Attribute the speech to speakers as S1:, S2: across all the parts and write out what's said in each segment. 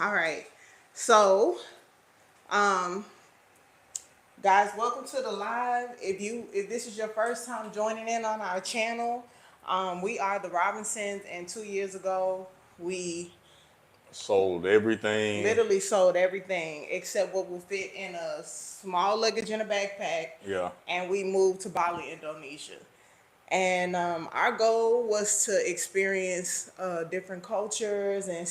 S1: All right. So, um, guys, welcome to the live. If this is your first time joining in on our channel, we are the Robinsons, and 2 years ago we
S2: Sold everything.
S1: literally sold everything except what will fit in a small luggage in a backpack,
S2: Yeah.
S1: and we moved to Bali, Indonesia. And our goal was to experience different cultures and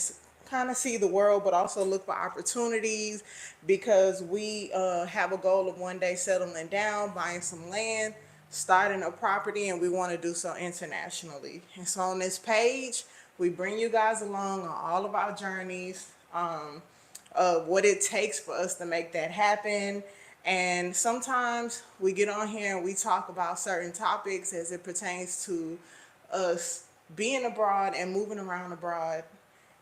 S1: kind of see the world, but also look for opportunities because we have a goal of one day settling down, buying some land, starting a property, and we want to do so internationally. And so on this page, we bring you guys along on all of our journeys. Of what it takes for us to make that happen. And sometimes we get on here and we talk about certain topics as it pertains to us being abroad and moving around abroad.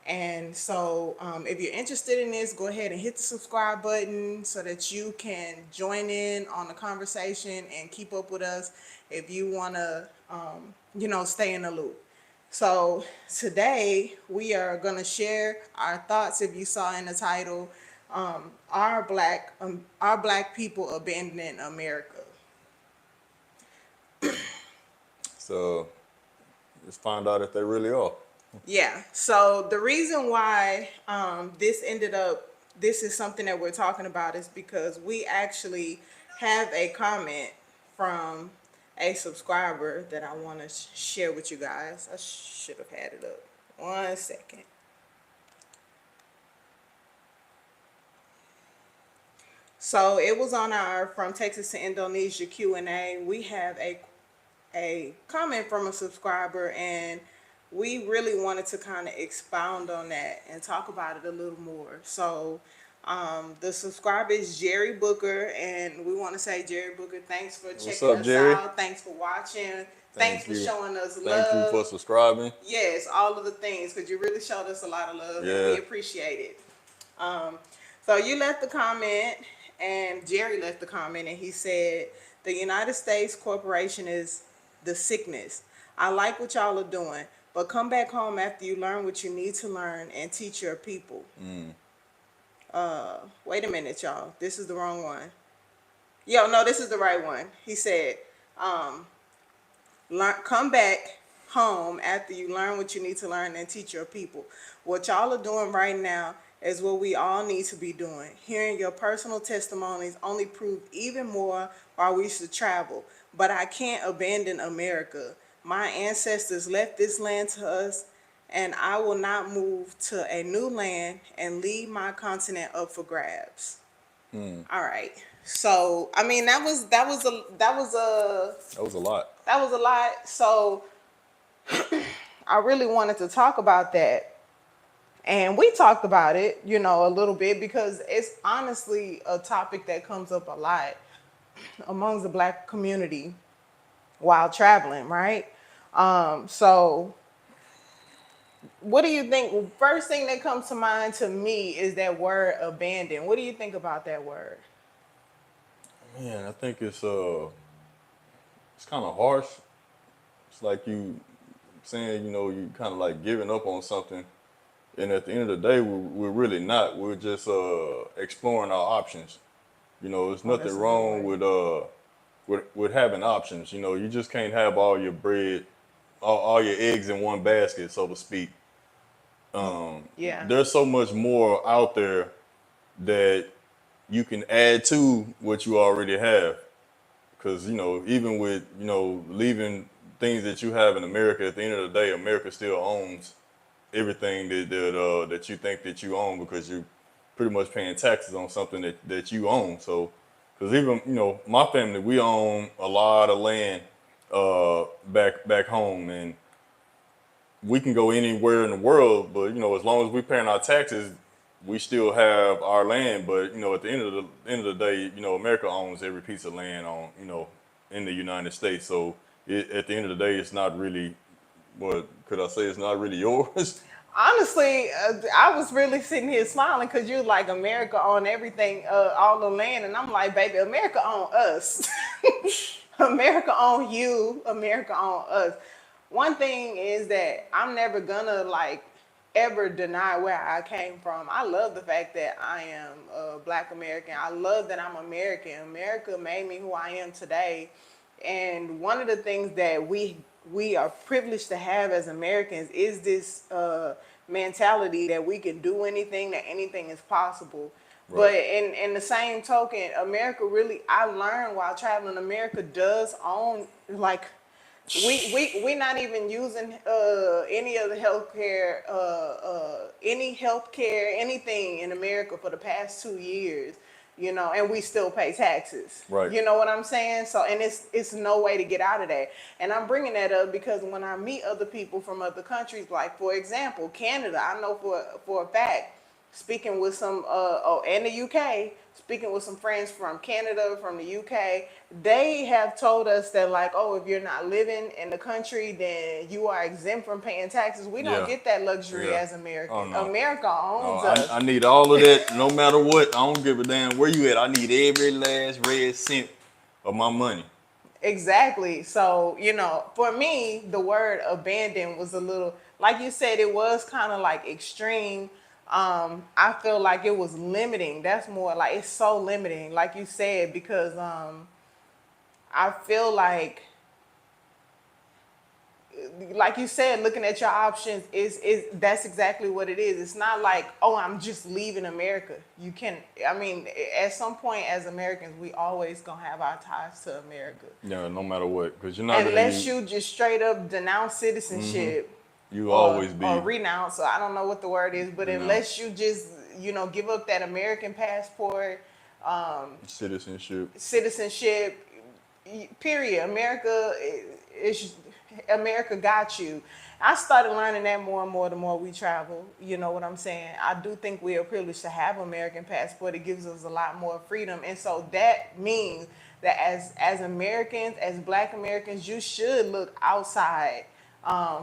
S1: And so, if you're interested in this, go ahead and hit the subscribe button so that you can join in on the conversation and keep up with us if you want to, stay in the loop. So today we are going to share our thoughts. If you saw in the title, our black people abandoning America.
S2: So let's find out if they really are.
S1: Yeah. So the reason why this is something that we're talking about is because we actually have a comment from a subscriber that I want to share with you guys. I should have had it up. 1 second. So it was on our From Texas to Indonesia Q&A. We have a comment from a subscriber, and we really wanted to kind of expound on that and talk about it a little more. So the subscriber is Jerry Booker, and we want to say, Jerry Booker, thanks for
S2: What's
S1: checking
S2: up,
S1: us
S2: Jerry?
S1: out. Thanks for watching. Thanks
S2: Thank
S1: for
S2: you.
S1: showing us
S2: Thank you for
S1: love.
S2: subscribing.
S1: Yes, all of the things, because you really showed us a lot of love, and
S2: Yeah.
S1: we appreciate it. Um, so you left the comment, and Jerry left the comment, and he said, the United States corporation is the sickness. I like what y'all are doing, but come back home after you learn what you need to learn and teach your people. Wait a minute, y'all. This is the wrong one. Yo, no, this is the right one. He said, um, come back home after you learn what you need to learn and teach your people. What y'all are doing right now is what we all need to be doing. Hearing your personal testimonies only proved even more why we should travel. But I can't abandon America. My ancestors left this land to us, and I will not move to a new land and leave my continent up for grabs. All right. So, I mean,
S2: That was a lot.
S1: that was a lot. So I really wanted to talk about that. And we talked about it, a little bit because it's honestly a topic that comes up a lot amongst the black community while traveling, right? So what do you think? First thing that comes to mind to me is that word abandon. What do you think about that word?
S2: Man, I think it's kind of harsh. It's like you saying, you kind of like giving up on something. And at the end of the day, we're really not. We're just exploring our options. There's
S1: Oh,
S2: nothing
S1: that's a good
S2: wrong
S1: way.
S2: with having options. You just can't have all your bread, all your eggs in one basket, so to speak.
S1: Yeah.
S2: There's so much more out there that you can add to what you already have. Because even with leaving things that you have in America, at the end of the day, America still owns everything that you think that you own because you're pretty much paying taxes on something that you own. So, because even my family, we own a lot of land back home, and we can go anywhere in the world, but as long as we're paying our taxes, we still have our land. But at the end of the day, America owns every piece of land on in the United States. So at the end of the day, it's not really what could I say? It's not really yours.
S1: Honestly, I was really sitting here smiling because you're like, America on everything, all the land, and I'm like, baby, America on us. America on you. America on us. One thing is that I'm never gonna like ever deny where I came from. I love the fact that I am a Black American. I love that I'm American. America made me who I am today. And one of the things that we are privileged to have as Americans is this mentality that we can do anything, that anything is possible.
S2: Right.
S1: But in the same token, America really, I learned while traveling, America does own, like, we not even using any of the healthcare, any healthcare, anything in America for the past 2 years, and we still pay taxes.
S2: Right.
S1: You know what I'm saying? So, and it's no way to get out of that. And I'm bringing that up because when I meet other people from other countries, like for example, Canada, I know for a fact, speaking with some and the UK, speaking with some friends from Canada, from the UK, they have told us that, like, oh, if you're not living in the country, then you are exempt from paying taxes. We don't
S2: Yeah.
S1: get that luxury
S2: Yeah.
S1: as
S2: Oh
S1: Americans.
S2: no.
S1: America
S2: No,
S1: owns
S2: I
S1: us.
S2: need all of that, no matter what. I don't give a damn where you at. I need every last red cent of my money.
S1: Exactly. So, for me, the word abandon was a little, like you said, it was kind of like extreme. I feel like it was limiting. That's more like it's so limiting, like you said, because I feel like you said, looking at your options is that's exactly what it is. It's not like, oh, I'm just leaving America. You can, I mean, at some point as Americans, we always gonna have our ties to America.
S2: Yeah, no matter what, because you're not gonna
S1: Unless
S2: use.
S1: you just straight up denounce
S2: Mm-hmm.
S1: citizenship
S2: You
S1: or
S2: always
S1: or
S2: be
S1: renounce, so I don't know what the word is, but
S2: renounced
S1: unless you just, give up that American passport,
S2: citizenship.
S1: citizenship, period. Is America got you. I started learning that more and more the more we travel. You know what I'm saying? I do think we are privileged to have American passport. It gives us a lot more freedom, and so that means that as Americans, as Black Americans, you should look outside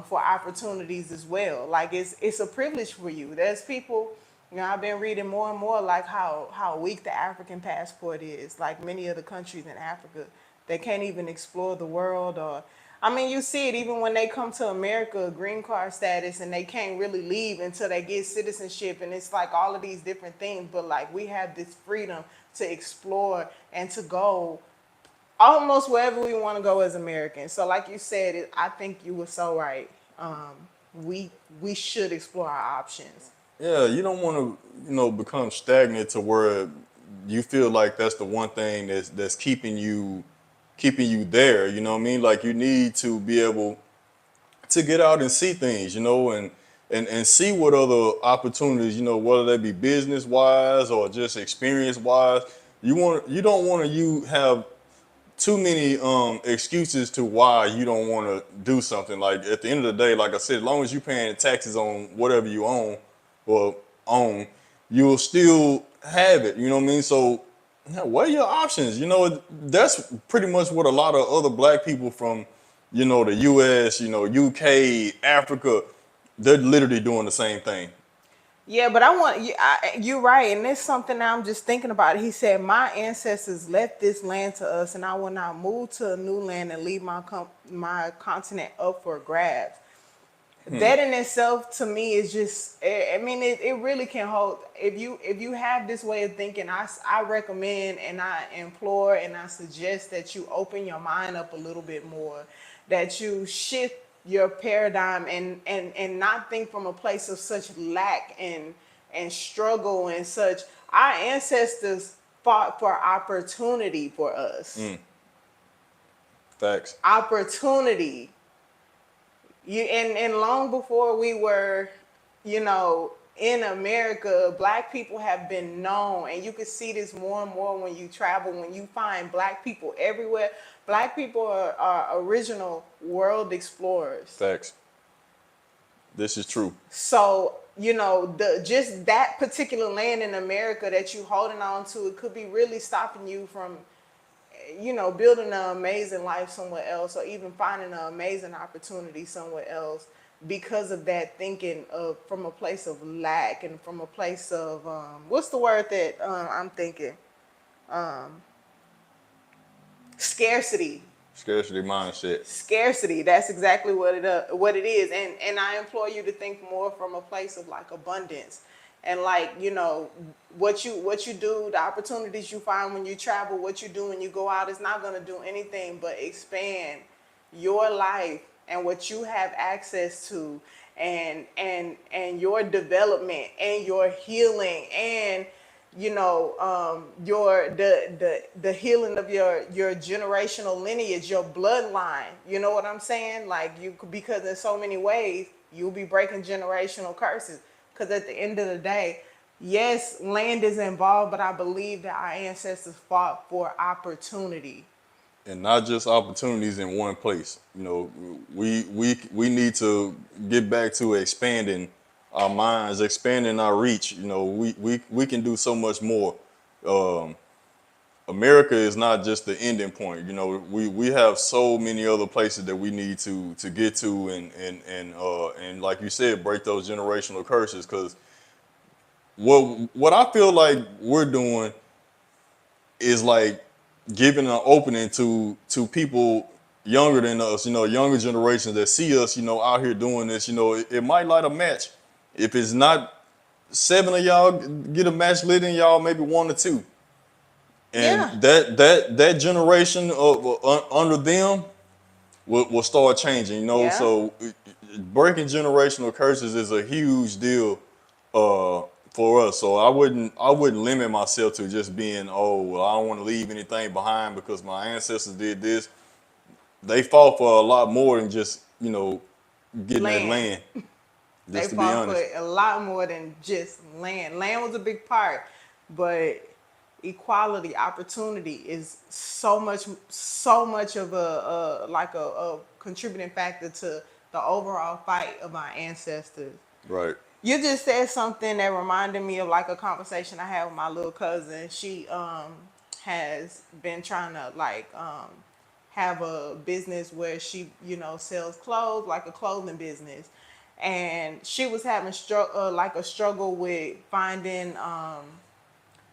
S1: for opportunities as well. Like it's a privilege for you. There's people. I've been reading more and more like how weak the African passport is. Like many of the countries in Africa, they can't even explore the world. Or, I mean, you see it even when they come to America, green card status, and they can't really leave until they get citizenship. And it's like all of these different things. But like we have this freedom to explore and to go almost wherever we want to go as Americans. So, like you said, I think you were so right. We should explore our options.
S2: Yeah, you don't want to, become stagnant to where you feel like that's the one thing that's keeping you there. You know what I mean? Like you need to be able to get out and see things, and see what other opportunities, whether they be business wise or just experience wise. You don't want to you have too many excuses to why you don't want to do something. Like at the end of the day, like I said, as long as you're paying taxes on whatever you own or own, you'll still have it. You know what I mean? So yeah, what are your options? That's pretty much what a lot of other black people from, the US, UK, Africa, they're literally doing the same thing.
S1: Yeah, but you're right, and it's something that I'm just thinking about. He said, "My ancestors left this land to us, and I will not move to a new land and leave my continent up for grabs." That in itself, to me, is just. I mean, it really can hold. If you have this way of thinking, I recommend and I implore and I suggest that you open your mind up a little bit more, that you shift your paradigm and not think from a place of such lack and struggle and such. Our ancestors fought for opportunity for us.
S2: Facts.
S1: Opportunity. And long before we were, in America, Black people have been known, and you can see this more and more when you travel. When you find Black people everywhere, Black people are original world explorers.
S2: Facts. This is true.
S1: So, the just that particular land in America that you holding on to, it could be really stopping you from, building an amazing life somewhere else, or even finding an amazing opportunity somewhere else, because of that thinking of from a place of lack and from a place of what's the word that I'm thinking, scarcity.
S2: Scarcity mindset.
S1: Scarcity, that's exactly what it is. And I implore you to think more from a place of like abundance, and like, you know, what you do, the opportunities you find when you travel, what you do when you go out is not going to do anything but expand your life and what you have access to, and your development and your healing, and you know, your the healing of your generational lineage, your bloodline. You know what I'm saying? Like, you, because in so many ways you'll be breaking generational curses. Because at the end of the day, yes, land is involved, but I believe that our ancestors fought for opportunity.
S2: And not just opportunities in one place. You know, we need to get back to expanding our minds, expanding our reach. You know, we can do so much more. Um, America is not just the ending point. You know, we have so many other places that we need to get to, and like you said, break those generational curses. Because what I feel like we're doing is like giving an opening to people younger than us, you know, younger generations that see us, you know, out here doing this. You know, it might light a match. If it's not seven of y'all get a match lit in y'all, maybe one or two. And
S1: Yeah,
S2: that generation of under them will start changing, you know.
S1: yeah.
S2: So breaking generational curses is a huge deal uh, for us. So I wouldn't limit myself to just being, oh, well, I don't want to leave anything behind because my ancestors did this. They fought for a lot more than just, you know, getting that
S1: Land.
S2: land.
S1: They
S2: Just to be
S1: fought for
S2: honest.
S1: a lot more than just land. Land was a big part, but equality, opportunity is so much of a contributing factor to the overall fight of our ancestors.
S2: Right.
S1: You just said something that reminded me of like a conversation I had with my little cousin. She has been trying to like have a business where she, you know, sells clothes, like a clothing business. And she was having like a struggle with finding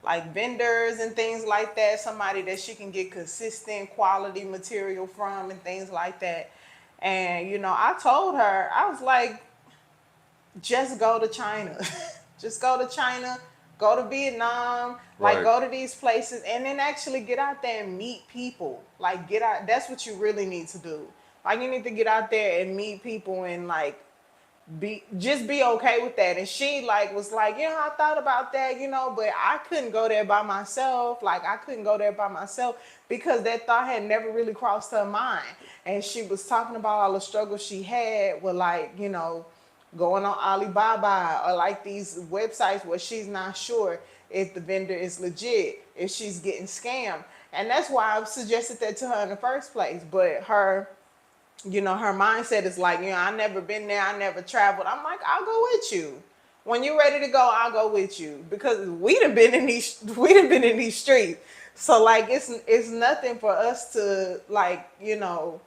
S1: like vendors and things like that, somebody that she can get consistent quality material from and things like that. And you know, I told her, I was like, just go to China. Just go to China, go to Vietnam, like
S2: Right.
S1: go to these places and then actually get out there and meet people. Like get out, that's what you really need to do. Like you need to get out there and meet people and like be okay with that. And she like was like, you know, I thought about that, you know, but I couldn't go there by myself. Like I couldn't go there by myself because that thought had never really crossed her mind. And she was talking about all the struggles she had with like, you know, going on Alibaba or like these websites where she's not sure if the vendor is legit, if she's getting scammed. And that's why I suggested that to her in the first place. But her, you know, her mindset is like, you know, I never been there, I never traveled. I'm like, I'll go with you. When you're ready to go, I'll go with you because we done been in these streets. So like, it's nothing for us to like, you know,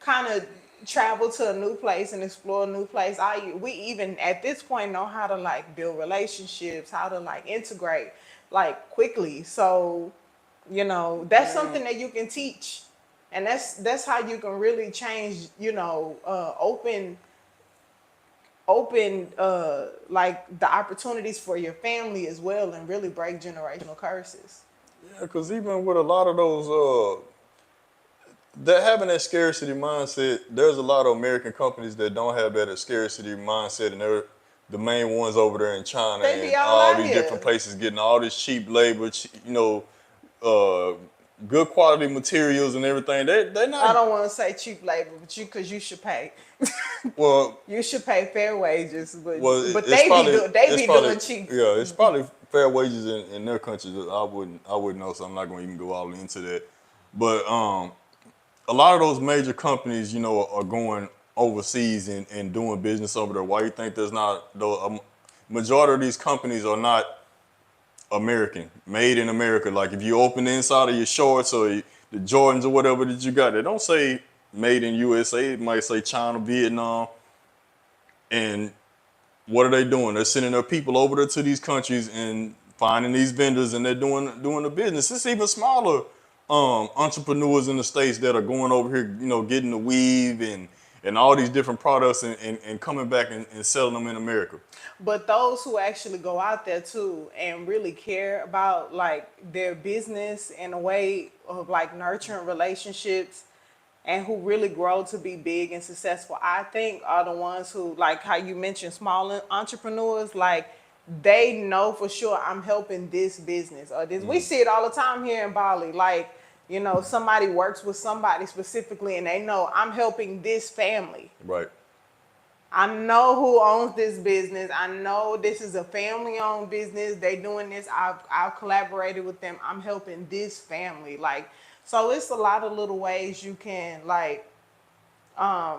S1: kind of travel to a new place and explore a new place. We even at this point know how to like build relationships, how to like integrate like quickly. So you know, that's
S2: Man,
S1: something that you can teach, and that's how you can really change. You know, open like the opportunities for your family as well, and really break generational curses.
S2: yeah, because even with a lot of those that having that scarcity mindset, there's a lot of American companies that don't have that scarcity mindset, and they're the main ones over there in China
S1: They be
S2: and
S1: all
S2: all
S1: out
S2: these different
S1: here.
S2: places getting all this cheap labor, you know, uh, good quality materials and everything. They're
S1: I
S2: not
S1: don't want to say cheap labor, but because you should pay.
S2: well.
S1: You should pay fair wages,
S2: Well,
S1: but
S2: it's probably
S1: they
S2: it's
S1: be
S2: probably
S1: doing cheap.
S2: yeah, it's probably fair wages in their countries. I wouldn't know, so I'm not going to even go all into that. But a lot of those major companies, you know, are going overseas and doing business over there. Why you think there's not the majority of these companies are not American, made in America? Like if you open the inside of your shorts or the Jordans or whatever that you got, they don't say made in USA. It might say China, Vietnam, and what are they doing? They're sending their people over there to these countries and finding these vendors, and they're doing the business. It's even smaller entrepreneurs in the States that are going over here, getting the weave and all these different products and coming back and selling them in America.
S1: But those who actually go out there too and really care about like their business in a way of like nurturing relationships and who really grow to be big and successful, I think are the ones who, like how you mentioned small entrepreneurs, like they know for sure I'm helping this business or this. We see it all the time here in Bali. Like, somebody works with somebody specifically and they know I'm helping this family.
S2: Right.
S1: I know who owns this business. I know this is a family-owned business. They doing this. I've collaborated with them. I'm helping this family. Like, so it's a lot of little ways you can like. I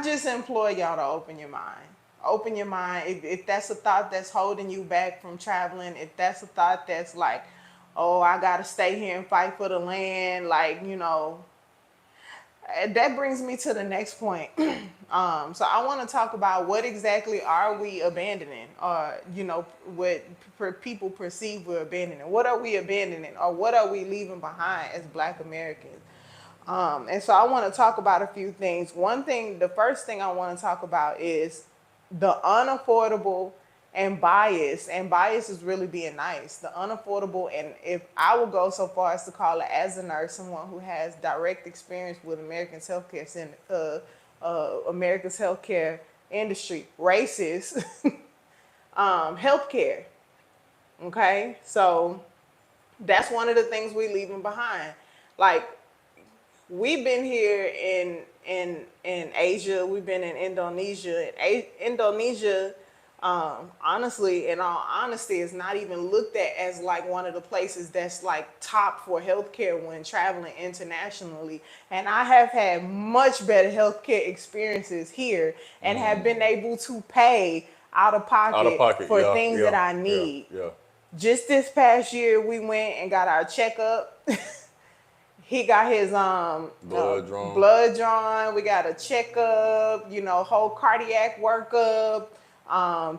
S1: just implore y'all to open your mind. Open your mind. If that's a thought that's holding you back from traveling, if that's a thought that's like, oh, I gotta stay here and fight for the land, like that brings me to the next point. So I want to talk about what exactly are we abandoning, or what people perceive we're abandoning. What are we abandoning, or what are we leaving behind as Black Americans? And so I want to talk about a few things. The first thing I want to talk about is the unaffordable and bias is really being nice. The unaffordable, and if I will go so far as to call it as a nurse, someone who has direct experience with America's healthcare industry, racist healthcare. Okay, so that's one of the things we leaving behind. Like, we've been here in Asia. We've been in Indonesia. Indonesia, honestly, in all honesty, is not even looked at as like one of the places that's like top for healthcare when traveling internationally. And I have had much better healthcare experiences here and have been able to pay out of pocket for
S2: yeah,
S1: things
S2: yeah,
S1: that I
S2: yeah,
S1: need.
S2: yeah.
S1: Just this past year, we went and got our checkup. He got his blood drawn. We got a checkup, whole cardiac workup,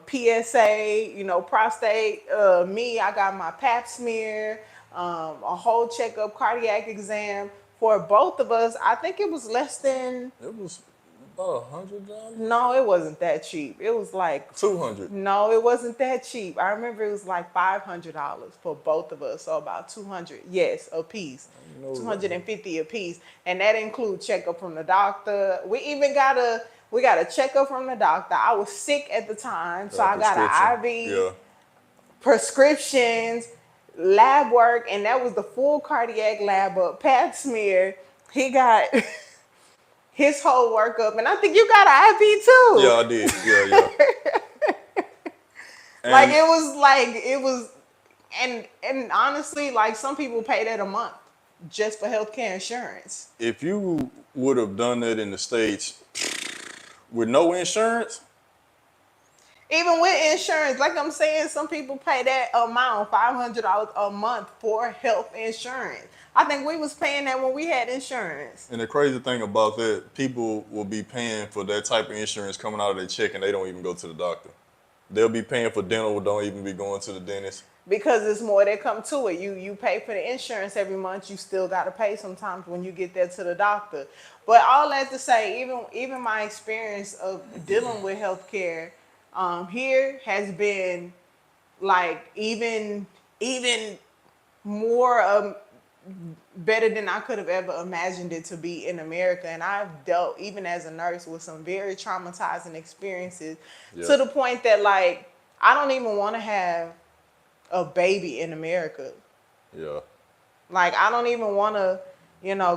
S1: PSA, prostate. I got my pap smear, a whole checkup, cardiac exam for both of us. I think it was less than.
S2: It was about $100.
S1: No, it wasn't that cheap. It was like
S2: $200.
S1: No, it wasn't that cheap. I remember it was like $500 for both of us, so about $200. Yes, a piece, $250 a piece, and that includes checkup from the doctor. We got a checkup from the doctor. I was sick at the time, so I got an IV,
S2: Yeah.
S1: prescriptions, lab work, and that was the full cardiac lab up, pap smear. He got his whole workup, and I think you got an IV too.
S2: Yeah, I did. Yeah.
S1: It was, and honestly, like some people pay that a month just for healthcare insurance.
S2: If you would have done that in the States with no insurance,
S1: Even with insurance, like I'm saying, some people pay that amount, $500 a month for health insurance. I think we was paying that when we had insurance.
S2: and the crazy thing about that, people will be paying for that type of insurance coming out of their check and they don't even go to the doctor. They'll be paying for dental, don't even be going to the dentist.
S1: Because it's more that come to it. You pay for the insurance every month. You still got to pay sometimes when you get there to the doctor. But all that to say, even my experience of dealing with healthcare here has been like even more better than I could have ever imagined it to be in America. And I've dealt, even as a nurse, with some very traumatizing experiences to the point that like I don't even want to have a baby in America.
S2: Yeah.
S1: Like I don't even want to,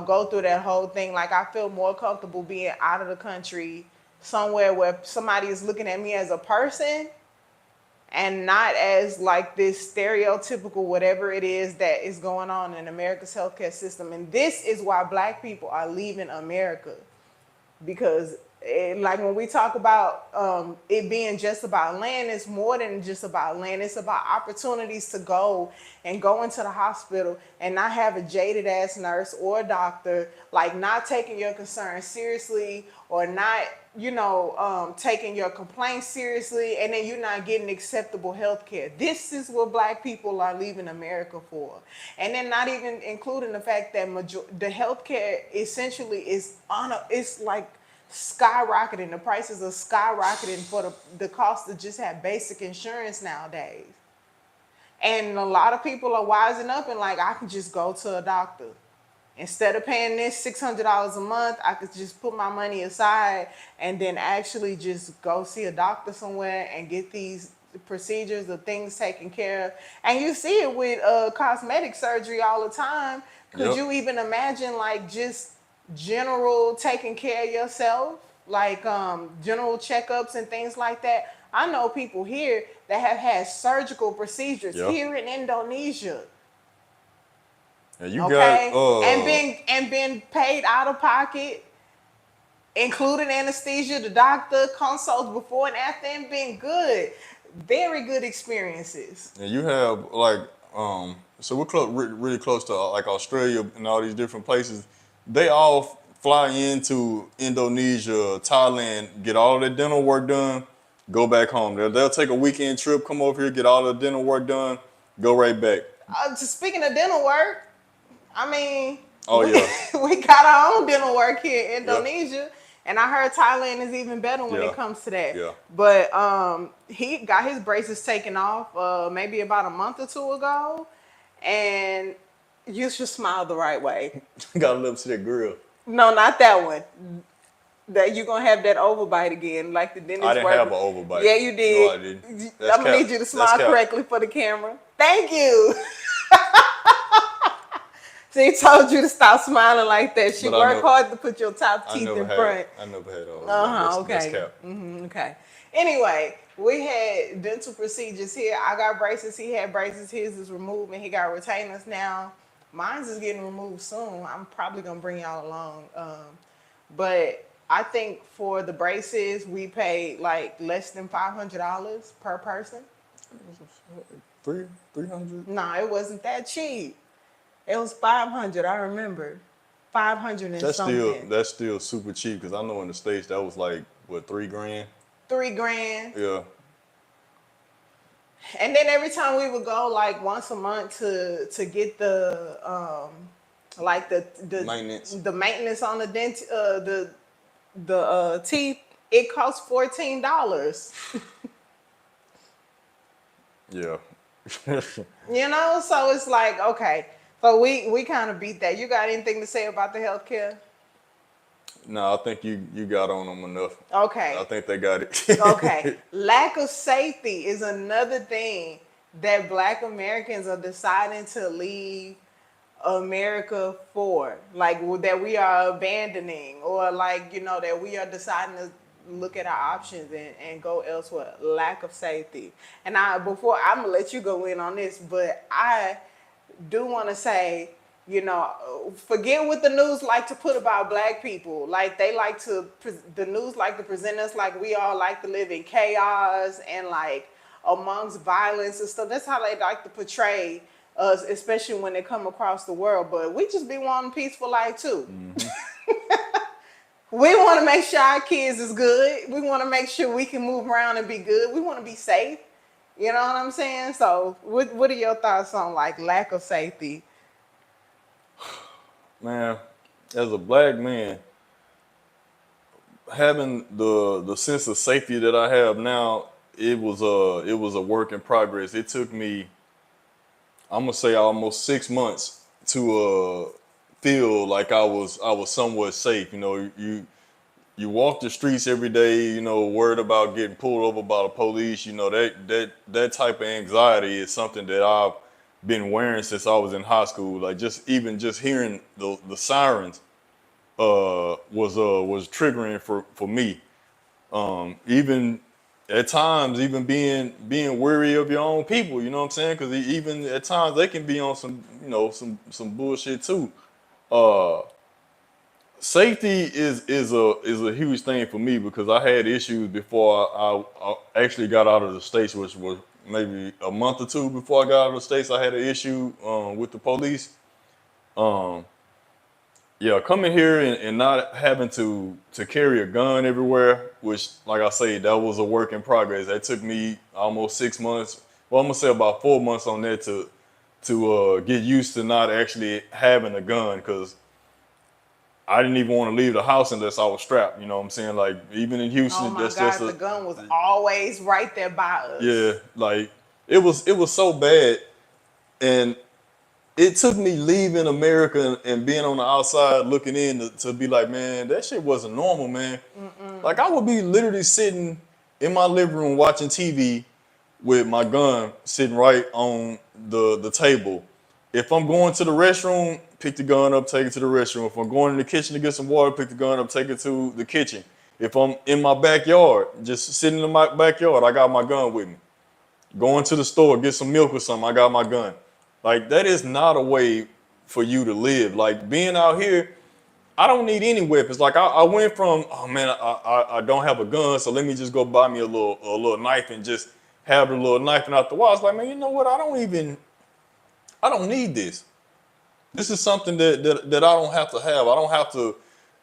S1: go through that whole thing. Like I feel more comfortable being out of the country, somewhere where somebody is looking at me as a person and not as like this stereotypical whatever it is that is going on in America's healthcare system. And this is why Black people are leaving America, because Like when we talk about it being just about land, it's more than just about land. It's about opportunities to go into the hospital and not have a jaded ass nurse or a doctor, like not taking your concerns seriously or not, taking your complaints seriously, and then you're not getting acceptable health care. This is what black people are leaving America for. And then not even including the fact that the health care essentially is it's like skyrocketing. The prices are skyrocketing for the cost to just have basic insurance nowadays. And a lot of people are wising up and like, I can just go to a doctor. Instead of paying this $600 a month, I could just put my money aside and then actually just go see a doctor somewhere and get these procedures or things taken care of. And you see it with cosmetic surgery all the time. Could
S2: Yep.
S1: you even imagine like just general taking care of yourself, like general checkups and things like that? I know people here that have had surgical procedures
S2: Yep.
S1: here in Indonesia.
S2: And you got
S1: Okay, and being paid out of pocket, including anesthesia, the doctor consults before and after, and being good, very good experiences.
S2: and you have like so we're really close to like Australia and all these different places. They all fly into Indonesia, Thailand, get all their dental work done, go back home. They'll take a weekend trip, come over here, get all the dental work done, go right back.
S1: Speaking of dental work, I mean,
S2: Oh
S1: we,
S2: yeah,
S1: we got our own dental work here in
S2: yeah,
S1: Indonesia, and I heard Thailand is even better when
S2: yeah,
S1: it comes to that.
S2: yeah.
S1: But he got his braces taken off maybe about a month or two ago, and you should smile the right way.
S2: Got a little to that grill.
S1: No, not that one. That you're gonna have that overbite again, like the
S2: I
S1: dentist
S2: didn't
S1: work.
S2: have an overbite.
S1: Yeah, you
S2: No, I
S1: did.
S2: didn't. That's
S1: I'm gonna
S2: cap.
S1: need you to
S2: That's
S1: smile
S2: cap.
S1: correctly for the camera. Thank you. She told you to stop smiling like that. She
S2: But
S1: worked hard to put your top
S2: I
S1: teeth
S2: never
S1: in
S2: had.
S1: front.
S2: I never had an overbite. That's
S1: Okay.
S2: cap.
S1: Okay. Anyway, we had dental procedures here. I got braces. He had braces. His is removed, and he got retainers now. Mine's is getting removed soon. I'm probably gonna bring y'all along. But I think for the braces, we paid like less than $500 per person.
S2: 300.
S1: No, it wasn't that cheap. It was 500. I remember 500 and something.
S2: That's still super cheap because I know in the States that was like what, 3 grand.
S1: 3 grand.
S2: Yeah.
S1: And then every time we would go like once a month to get the like the maintenance on the teeth, it cost $14.
S2: Yeah.
S1: So it's like, okay, so we kind of beat that. You got anything to say about the healthcare?
S2: No, I think you got on them enough.
S1: Okay.
S2: I think they got it.
S1: Okay. Lack of safety is another thing that Black Americans are deciding to leave America for. Like that we are abandoning, or like, that we are deciding to look at our options and go elsewhere. Lack of safety. And before I'm going to let you go in on this, but I do want to say, forget what the news like to put about Black people. Like the news like to present us like we all like to live in chaos and like amongst violence and stuff. That's how they like to portray us, especially when they come across the world. But we just be wanting peaceful life too. Mm-hmm. We want to make sure our kids is good. We want to make sure we can move around and be good. We want to be safe. You know what I'm saying? So what are your thoughts on like lack of safety?
S2: Man, as a Black man, having the sense of safety that I have now, it was a work in progress. It took me, I'm gonna say, almost 6 months to feel like I was somewhat safe. You walk the streets every day, worried about getting pulled over by the police. That type of anxiety is something that I've been wearing since I was in high school. Like just hearing the sirens was triggering for me. Even at times, even being wary of your own people. You know what I'm saying? Because even at times they can be on some bullshit too. safety is a huge thing for me because I had issues before I actually got out of the States, which was maybe a month or two before I got out of the States. I had an issue with the police. Um, yeah, coming here and not having to carry a gun everywhere, which, like I say, that was a work in progress. That took me almost 6 months. Well, I'm gonna say about 4 months on that to get used to not actually having a gun because I didn't even want to leave the house unless I was strapped. You know what I'm saying? Like even in
S1: Oh
S2: Houston,
S1: my
S2: that's just
S1: God, the
S2: a
S1: gun was always right there by
S2: yeah.
S1: us.
S2: Like it was so bad, and it took me leaving America and being on the outside looking in to be like, man, that shit wasn't normal, man. Like I would be literally sitting in my living room watching TV with my gun sitting right on the table. If I'm going to the restroom, pick the gun up, take it to the restroom. If I'm going in the kitchen to get some water, pick the gun up, take it to the kitchen. If I'm in my backyard, just sitting in my backyard, I got my gun with me. Going to the store, get some milk or something, I got my gun. Like that is not a way for you to live. Like being out here, I don't need any weapons. Like I went from, oh man, I don't have a gun, so let me just go buy me a little knife and just have the little knife. And after a while, I was like, man, you know what? I don't need this. This is something that I don't have to have. I don't have to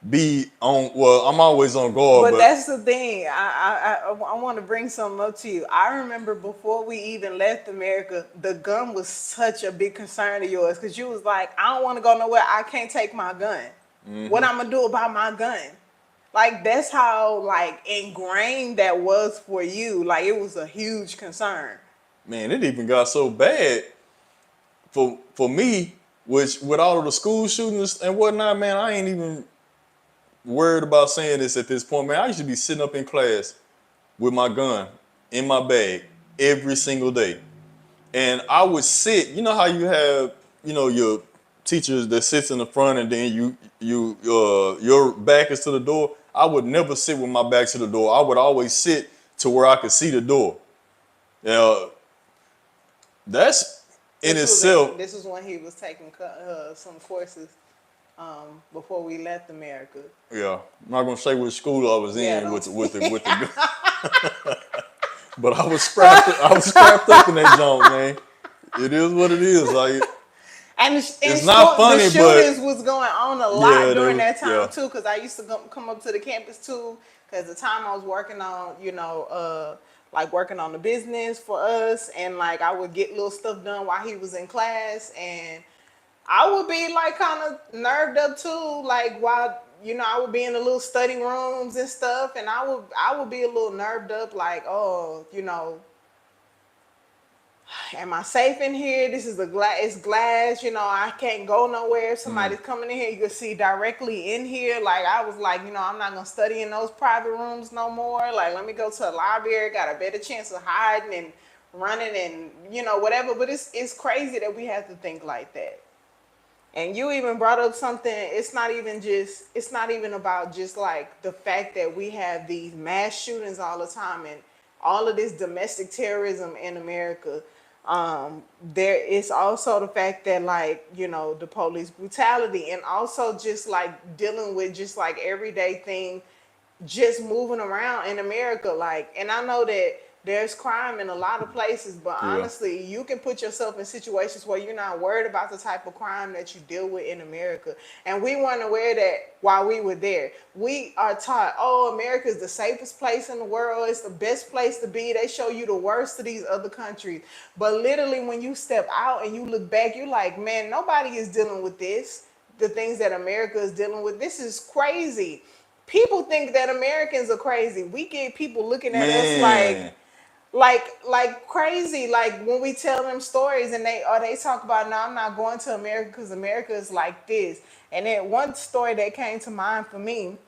S2: be on. Well, I'm always on guard,
S1: But
S2: but
S1: that's the thing. I want to bring something up to you. I remember before we even left America, the gun was such a big concern of yours because you was like, I don't want to go nowhere. I can't take my gun. What I'm gonna do about my gun? Like that's how like ingrained that was for you. Like it was a huge concern.
S2: man, it even got so bad for me, which with all of the school shootings and whatnot, man, I ain't even worried about saying this at this point, man. I used to be sitting up in class with my gun in my bag every single day. And I would sit, you know how you have, your teachers that sits in the front and then your back is to the door. I would never sit with my back to the door. I would always sit to where I could see the door. Now, that's in itself.
S1: This was when he was taking some courses before we left America.
S2: Yeah, I'm not gonna say which school I was
S1: Yeah,
S2: in
S1: don't.
S2: with the gun, but I was strapped. I was strapped up in that junk, man. It is what it is. Like
S1: And
S2: it's not
S1: the
S2: funny,
S1: shootings
S2: but
S1: was going on a
S2: yeah,
S1: lot during that
S2: yeah,
S1: time too, because I used to come up to the campus too. Because the time I was working on, like working on the business for us, and like I would get little stuff done while he was in class, and I would be like kind of nerved up too, like while I would be in the little study rooms and stuff, and I would be a little nerved up, like am I safe in here? This is it's glass, I can't go nowhere. If somebody's coming in here, you can see directly in here. Like I was like, I'm not gonna study in those private rooms no more. Like let me go to a library, got a better chance of hiding and running and whatever. But it's crazy that we have to think like that. And you even brought up something, it's not even about just like the fact that we have these mass shootings all the time and all of this domestic terrorism in America. There is also the fact that like, the police brutality and also just like dealing with just like everyday thing, just moving around in America. Like, and I know that there's crime in a lot of places, but
S2: yeah.
S1: honestly, you can put yourself in situations where you're not worried about the type of crime that you deal with in America. And we weren't aware that while we were there. We are taught, oh, America is the safest place in the world. It's the best place to be. They show you the worst of these other countries. But literally, when you step out and you look back, you're like, man, nobody is dealing with this. The things that America is dealing with. This is crazy. People think that Americans are crazy. We get people looking at us
S2: Man,
S1: like crazy, like when we tell them stories and they talk about, no, I'm not going to America because America is like this. And then one story that came to mind for me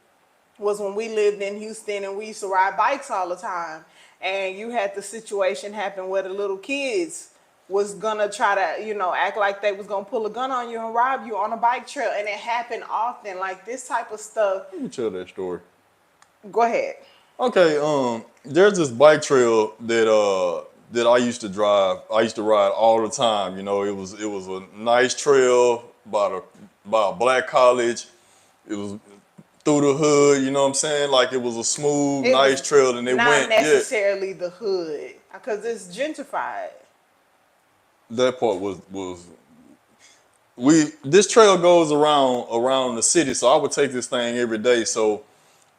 S1: was when we lived in Houston and we used to ride bikes all the time, and you had the situation happen where the little kids was gonna try to act like they was gonna pull a gun on you and rob you on a bike trail, and it happened often. Like this type of stuff.
S2: let me tell that story.
S1: Go ahead.
S2: Okay, there's this bike trail that I used to drive. I used to ride all the time. It was a nice trail by a black college. It was through the hood. You know what I'm saying? Like it was a smooth,
S1: It
S2: nice
S1: was
S2: trail, and it
S1: not
S2: went. Yeah,
S1: necessarily the hood because it's gentrified.
S2: that part was we. This trail goes around the city, so I would take this thing every day. So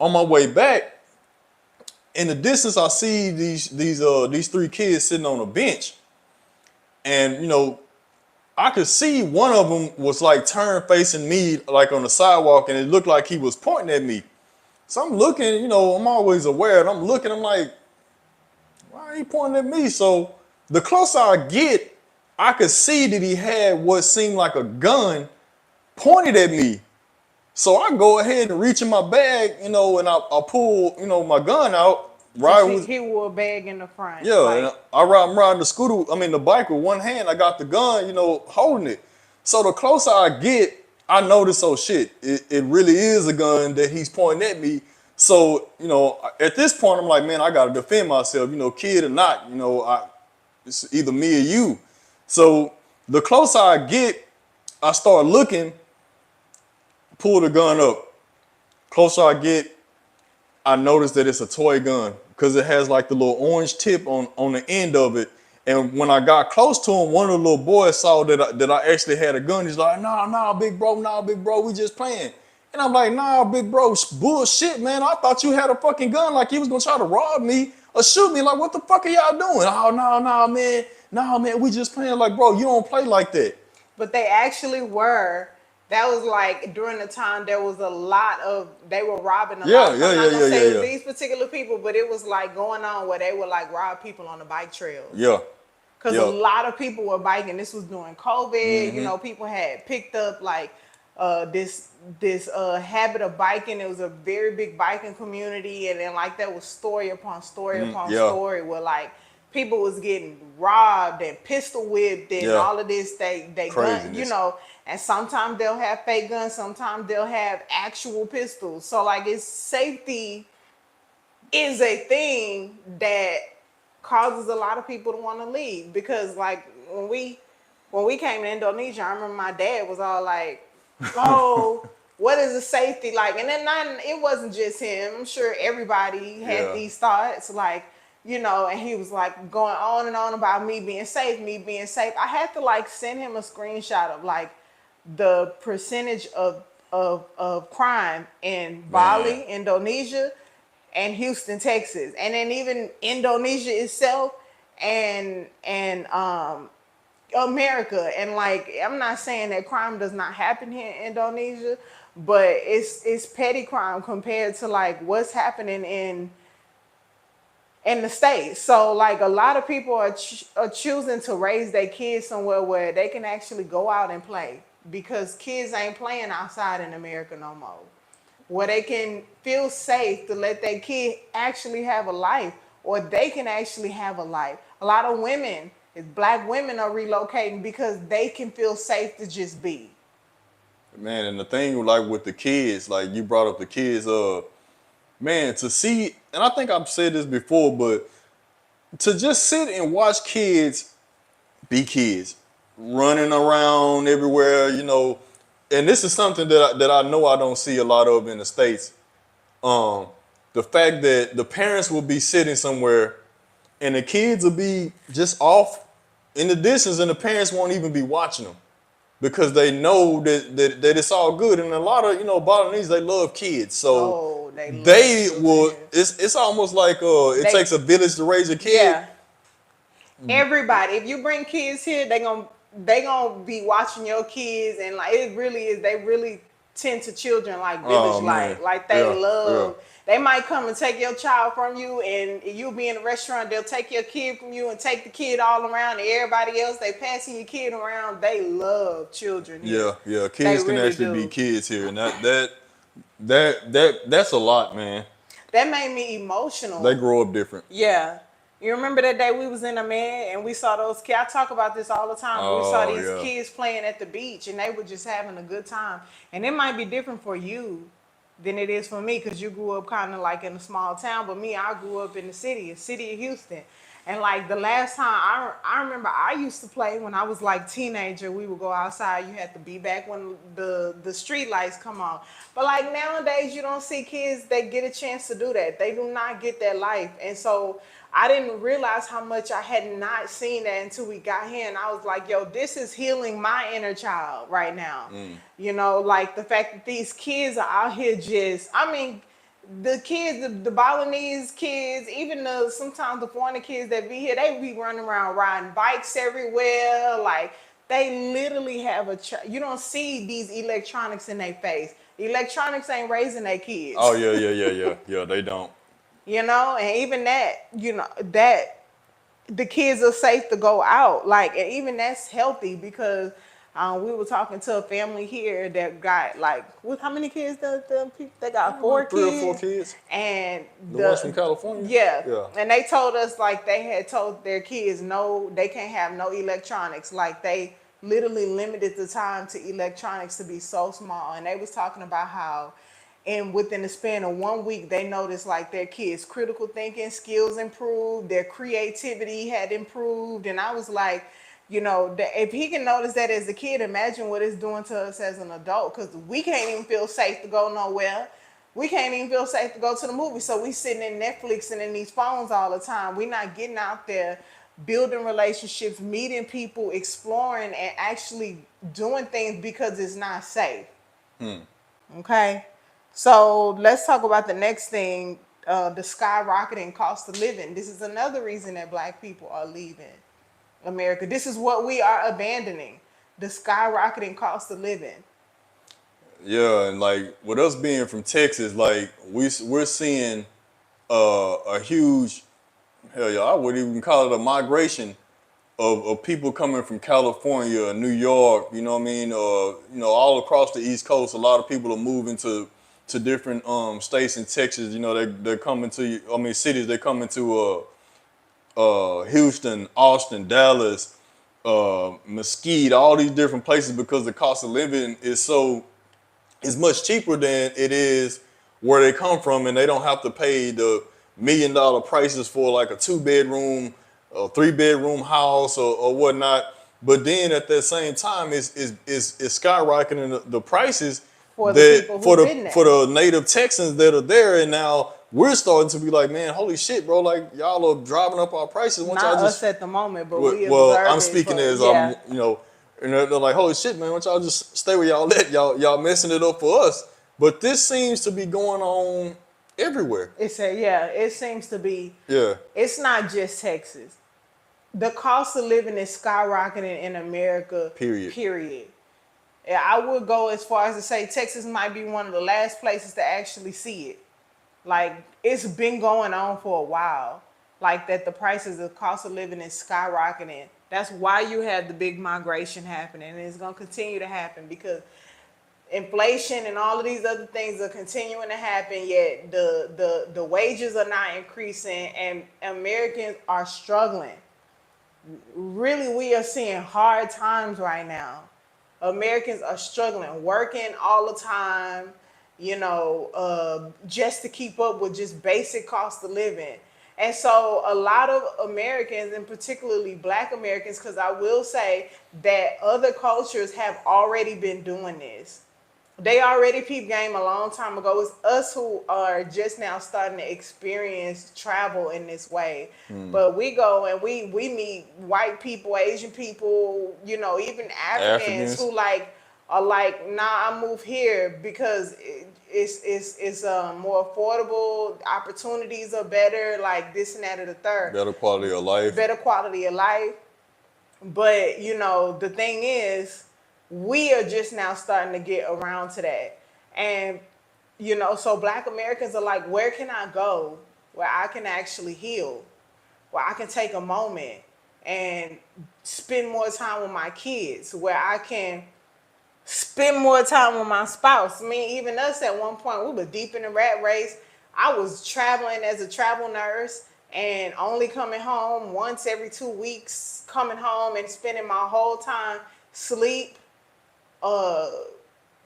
S2: on my way back, in the distance, I see these three kids sitting on a bench, and I could see one of them was like turned facing me, like on the sidewalk, and it looked like he was pointing at me. So I'm looking, I'm always aware, and I'm looking, I'm like, why are he pointing at me? So the closer I get, I could see that he had what seemed like a gun pointed at me. So I go ahead and reach in my bag, and I pull, my gun out.
S1: Cause
S2: Right with
S1: he wore a bag in the front,
S2: Yeah, and
S1: like.
S2: I'm riding the scooter. I mean the bike with one hand. I got the gun, holding it. So the closer I get, I notice, oh shit, it really is a gun that he's pointing at me. So at this point, I'm like, man, I gotta defend myself. Kid or not, it's either me or you. So the closer I get, I start looking, pull the gun up. Closer I get, I noticed that it's a toy gun because it has like the little orange tip on the end of it. And when I got close to him, one of the little boys saw that I actually had a gun. He's like, nah, big bro, we just playing. And I'm like, nah, big bro, bullshit, man. I thought you had a fucking gun, like you was gonna try to rob me or shoot me. Like, what the fuck are y'all doing? Oh, no, man, we just playing. Like, bro, you don't play like that.
S1: But they actually were. That was like during the time there was a lot of they were robbing a lot
S2: Yeah,
S1: of.
S2: yeah,
S1: I'm
S2: yeah,
S1: not gonna
S2: yeah,
S1: say
S2: yeah,
S1: it was
S2: yeah.
S1: these particular people, but it was like going on where they would like rob people on the bike trails.
S2: Yeah,
S1: Because a
S2: yeah.
S1: lot of people were biking. This was during COVID. People had picked up like this habit of biking. It was a very big biking community, and then like there was story upon story upon
S2: Yeah,
S1: story where like people was getting robbed and pistol whipped and
S2: yeah.
S1: all of this. They gun,
S2: Craziness.
S1: and sometimes they'll have fake guns, sometimes they'll have actual pistols. So like it's safety is a thing that causes a lot of people to want to leave because like when we came to Indonesia, I remember my dad was all like, "Oh, what is the safety like?" And then it wasn't just him. I'm sure everybody had
S2: Yeah.
S1: these thoughts like, and he was like going on and on about me being safe, me being safe. I had to like send him a screenshot of like the percentage of crime in
S2: Man.
S1: Bali, Indonesia, and Houston, Texas, and then even Indonesia itself, and America. And like, I'm not saying that crime does not happen here in Indonesia, but it's petty crime compared to like what's happening in the States. So like a lot of people are choosing to raise their kids somewhere where they can actually go out and play because kids ain't playing outside in America no more. Where they can feel safe to let their kid actually have a life, or they can actually have a life. A lot of women, black women, are relocating because they can feel safe to just be.
S2: Man, and the thing like with the kids, like you brought up the kids, man, to see, and I think I've said this before, but to just sit and watch kids be kids, running around everywhere, and this is something that I know I don't see a lot of in the States. Um, the fact that the parents will be sitting somewhere and the kids will be just off in the distance, and the parents won't even be watching them because they know that it's all good. And a lot of Balinese, they love kids, so
S1: Oh, they love
S2: they
S1: children
S2: will.
S1: here.
S2: It's almost like it
S1: They,
S2: takes a village to raise a kid.
S1: yeah, everybody. If you bring kids here, they gonna be watching your kids, and like it really is. They really tend to children like
S2: Oh
S1: village
S2: man,
S1: like they
S2: yeah, yeah.
S1: love. They might come and take your child from you, and you'll be in a restaurant. They'll take your kid from you and take the kid all around, and everybody else they passing your kid around. They love children here.
S2: Yeah, yeah.
S1: They
S2: Kids can
S1: really
S2: actually be
S1: do.
S2: kids here, and that's a lot, man.
S1: That made me
S2: They
S1: emotional.
S2: grow up different.
S1: Yeah. You remember that day we was in a man and we saw those kids. I talk about this all the time. We saw
S2: Oh
S1: these
S2: yeah,
S1: kids playing at the beach and they were just having a good time. And it might be different for you, than it is for me, because you grew up kind of like in a small town, but me, I grew up in the city of Houston. And like the last time I remember I used to play when I was like teenager, we would go outside. You had to be back when the street lights come on. But like nowadays, you don't see kids that get a chance to do that. They do not get that life. And so I didn't realize how much I had not seen that until we got here. And I was like, yo, this is healing my inner child right now. You know, like the fact that these kids are out here just, I mean, the kids, the Balinese kids, even the sometimes the foreign kids that be here, they be running around riding bikes everywhere. Like they literally have you don't see these electronics in their face. Electronics ain't raising their kids.
S2: Oh yeah. They don't.
S1: You know, and even that, you know, that the kids are safe to go out. Like, and even that's healthy because we were talking to a family here that got like, how many kids? The people they got four
S2: Three or
S1: kids,
S2: four kids.
S1: and
S2: The ones from California.
S1: yeah, and they told us like they had told their kids no, they can't have no electronics. Like they literally limited the time to electronics to be so small, and they was talking about how. And within the span of 1 week, they noticed like their kids' critical thinking skills improved, their creativity had improved. And I was like, you know, if he can notice that as a kid, imagine what it's doing to us as an adult. Because we can't even feel safe to go nowhere. We can't even feel safe to go to the movie. So we sitting in Netflix and in these phones all the time. We're not getting out there, building relationships, meeting people, exploring, and actually doing things because it's not safe. Okay? So let's talk about the next thing, the skyrocketing cost of living. This is another reason that Black people are leaving America. This is what we are abandoning, the skyrocketing cost of living.
S2: Yeah, and like with us being from Texas, like we're seeing a huge, hell yeah, I would even call it a migration of people coming from California, New York, you know what I mean, you know, all across the East Coast. A lot of people are moving to different states in Texas. You know, they're coming to, I mean, cities. They're coming to Houston, Austin, Dallas, Mesquite, all these different places because the cost of living is much cheaper than it is where they come from, and they don't have to pay the $1 million prices for like a 2-bedroom, a 3-bedroom house or whatnot. But then at that same time, it's skyrocketing the prices
S1: For the
S2: that
S1: people who've been there.
S2: for the native Texans that are there, and now we're starting to be like, man, holy shit, bro! Like y'all are driving up our prices. Once
S1: Not
S2: y'all just
S1: us at the moment, but we
S2: well,
S1: observe
S2: I'm
S1: it
S2: speaking
S1: for,
S2: as
S1: yeah.
S2: I'm, you know, and they're like, holy shit, man, why don't y'all just stay where y'all at? Y'all messing it up for us. But this seems to be going on everywhere.
S1: It seems to be.
S2: Yeah.
S1: It's not just Texas. The cost of living is skyrocketing in America.
S2: Period.
S1: Period. Yeah, I would go as far as to say Texas might be one of the last places to actually see it. Like it's been going on for a while. Like that the prices of cost of living is skyrocketing. That's why you have the big migration happening. And it's gonna continue to happen because inflation and all of these other things are continuing to happen, yet the wages are not increasing and Americans are struggling. Really, we are seeing hard times right now. Americans are struggling, working all the time, you know, just to keep up with just basic cost of living. And so a lot of Americans, and particularly Black Americans, because I will say that other cultures have already been doing this. They already peeped game a long time ago. It's us who are just now starting to experience travel in this way. But we go and we meet white people, Asian people, you know, even Africans
S2: Africans.
S1: who like are like, nah, I move here because it's more affordable, opportunities are better, like this and that and the third.
S2: Better quality of life.
S1: Better quality of life. But you know, the thing is, we are just now starting to get around to that. And you know, so Black Americans are like, where can I go where I can actually heal? Where I can take a moment and spend more time with my kids, where I can spend more time with my spouse. I mean, even us at one point, we were deep in the rat race. I was traveling as a travel nurse and only coming home once every 2 weeks, coming home and spending my whole time sleep, uh,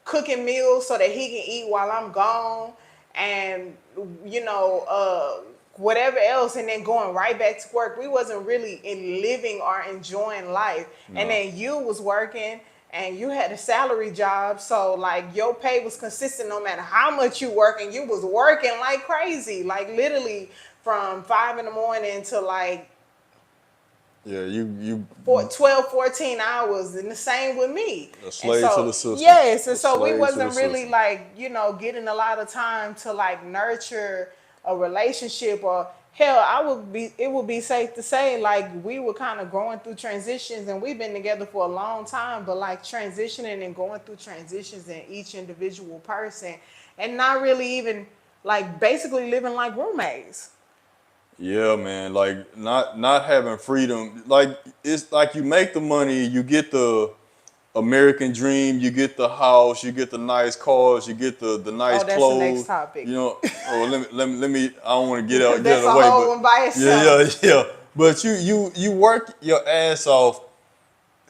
S1: cooking meals so that he can eat while I'm gone, and you know, whatever else, and then going right back to work. We wasn't really in living or enjoying life. And
S2: No.
S1: then you was working and you had a salary job, so like your pay was consistent no matter how much you working. You was working like crazy, like literally from 5 in the morning to like
S2: Yeah, you
S1: 12, 14 hours, and the same with me.
S2: a
S1: And
S2: slave to
S1: so
S2: the system.
S1: yes, and
S2: A
S1: so we
S2: slave to the
S1: wasn't really
S2: system.
S1: like, you know, getting a lot of time to like nurture a relationship. Or hell, it would be safe to say like we were kind of going through transitions, and we've been together for a long time, but like transitioning and going through transitions in each individual person, and not really even like basically living like roommates.
S2: Yeah, man. Like not having freedom. Like it's like you make the money, you get the American dream, you get the house, you get the nice cars, you get the nice
S1: Oh, that's the next
S2: clothes.
S1: topic.
S2: You know, oh let me. I don't want to
S1: Because
S2: get
S1: that's
S2: it
S1: a
S2: away,
S1: whole
S2: but
S1: one by
S2: yeah,
S1: itself.
S2: yeah. But you work your ass off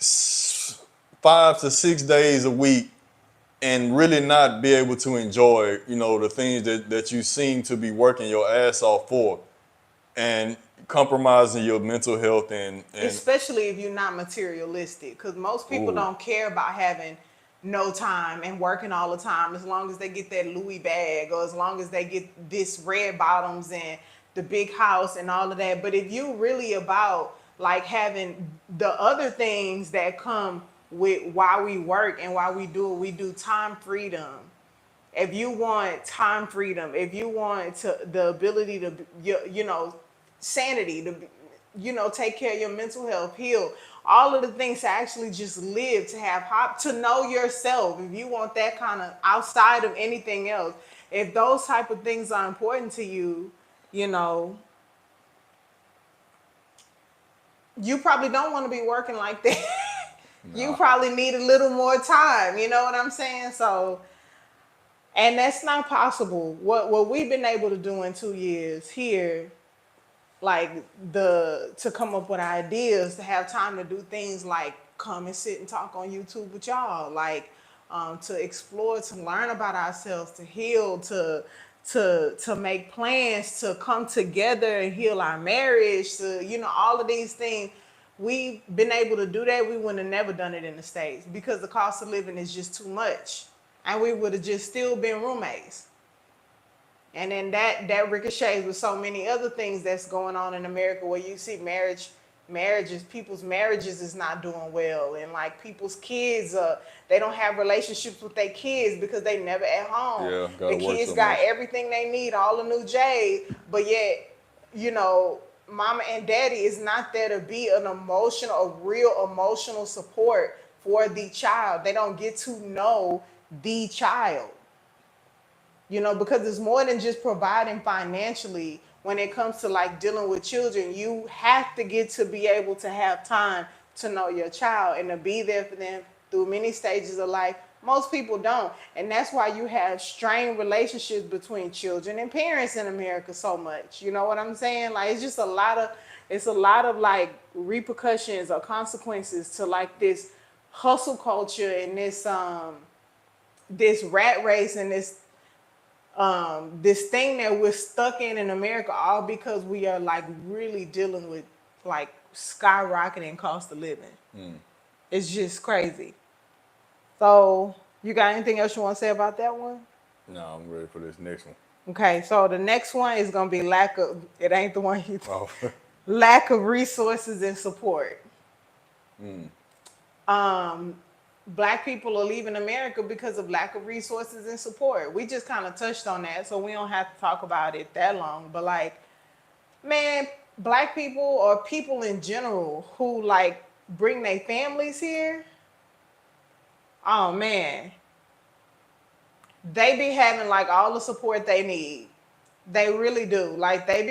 S2: 5 to 6 days a week and really not be able to enjoy, the things that you seem to be working your ass off for, and compromising your mental health and
S1: Especially if you're not materialistic, because most people
S2: ooh,
S1: don't care about having no time and working all the time, as long as they get that Louis bag, or as long as they get this red bottoms and the big house and all of that. But if you really about like having the other things that come with why we work and why we do what we do, time freedom, if you want time freedom, if you want the ability to, you know, sanity, to, you know, take care of your mental health, heal, all of the things to actually just live, to have to know yourself, if you want that kind of outside of anything else, if those type of things are important to you, you know, you probably don't want to be working like that. You
S2: nah,
S1: probably need a little more time, you know what I'm saying? So, and that's not possible. What we've been able to do in 2 years here, like the to come up with ideas, to have time to do things like come and sit and talk on YouTube with y'all, like to explore, to learn about ourselves, to heal, to make plans, to come together and heal our marriage, to, you know, all of these things. We've been able to do that. We would have never done it in the States because the cost of living is just too much. And we would have just still been roommates. And then that ricochets with so many other things that's going on in America, where you see people's marriages is not doing well, and like people's kids, they don't have relationships with their kids because they never at home.
S2: yeah,
S1: The
S2: gotta work
S1: kids
S2: so
S1: got
S2: much.
S1: everything they need, all the new Jade, but yet, you know, mama and daddy is not there to be an emotional, a real emotional support for the child. They don't get to know the child, you know, because it's more than just providing financially. When it comes to like dealing with children, you have to get to be able to have time to know your child and to be there for them through many stages of life. Most people don't, and that's why you have strained relationships between children and parents in America so much. You know what I'm saying? Like it's just a lot of like repercussions or consequences to like this hustle culture and this rat race and this thing that we're stuck in America, all because we are like really dealing with like skyrocketing cost of living. It's just crazy. So, you got anything else you want to say about that one?
S2: Nah, I'm ready for this next one.
S1: Okay, so the next one is gonna be lack of. It ain't the one you.
S2: Oh,
S1: Lack of resources and support. Black people are leaving America because of lack of resources and support. We just kind of touched on that, so we don't have to talk about it that long. But like, man, black people or people in general who like bring their families here, oh man, they be having like all the support they need. They really do. Like they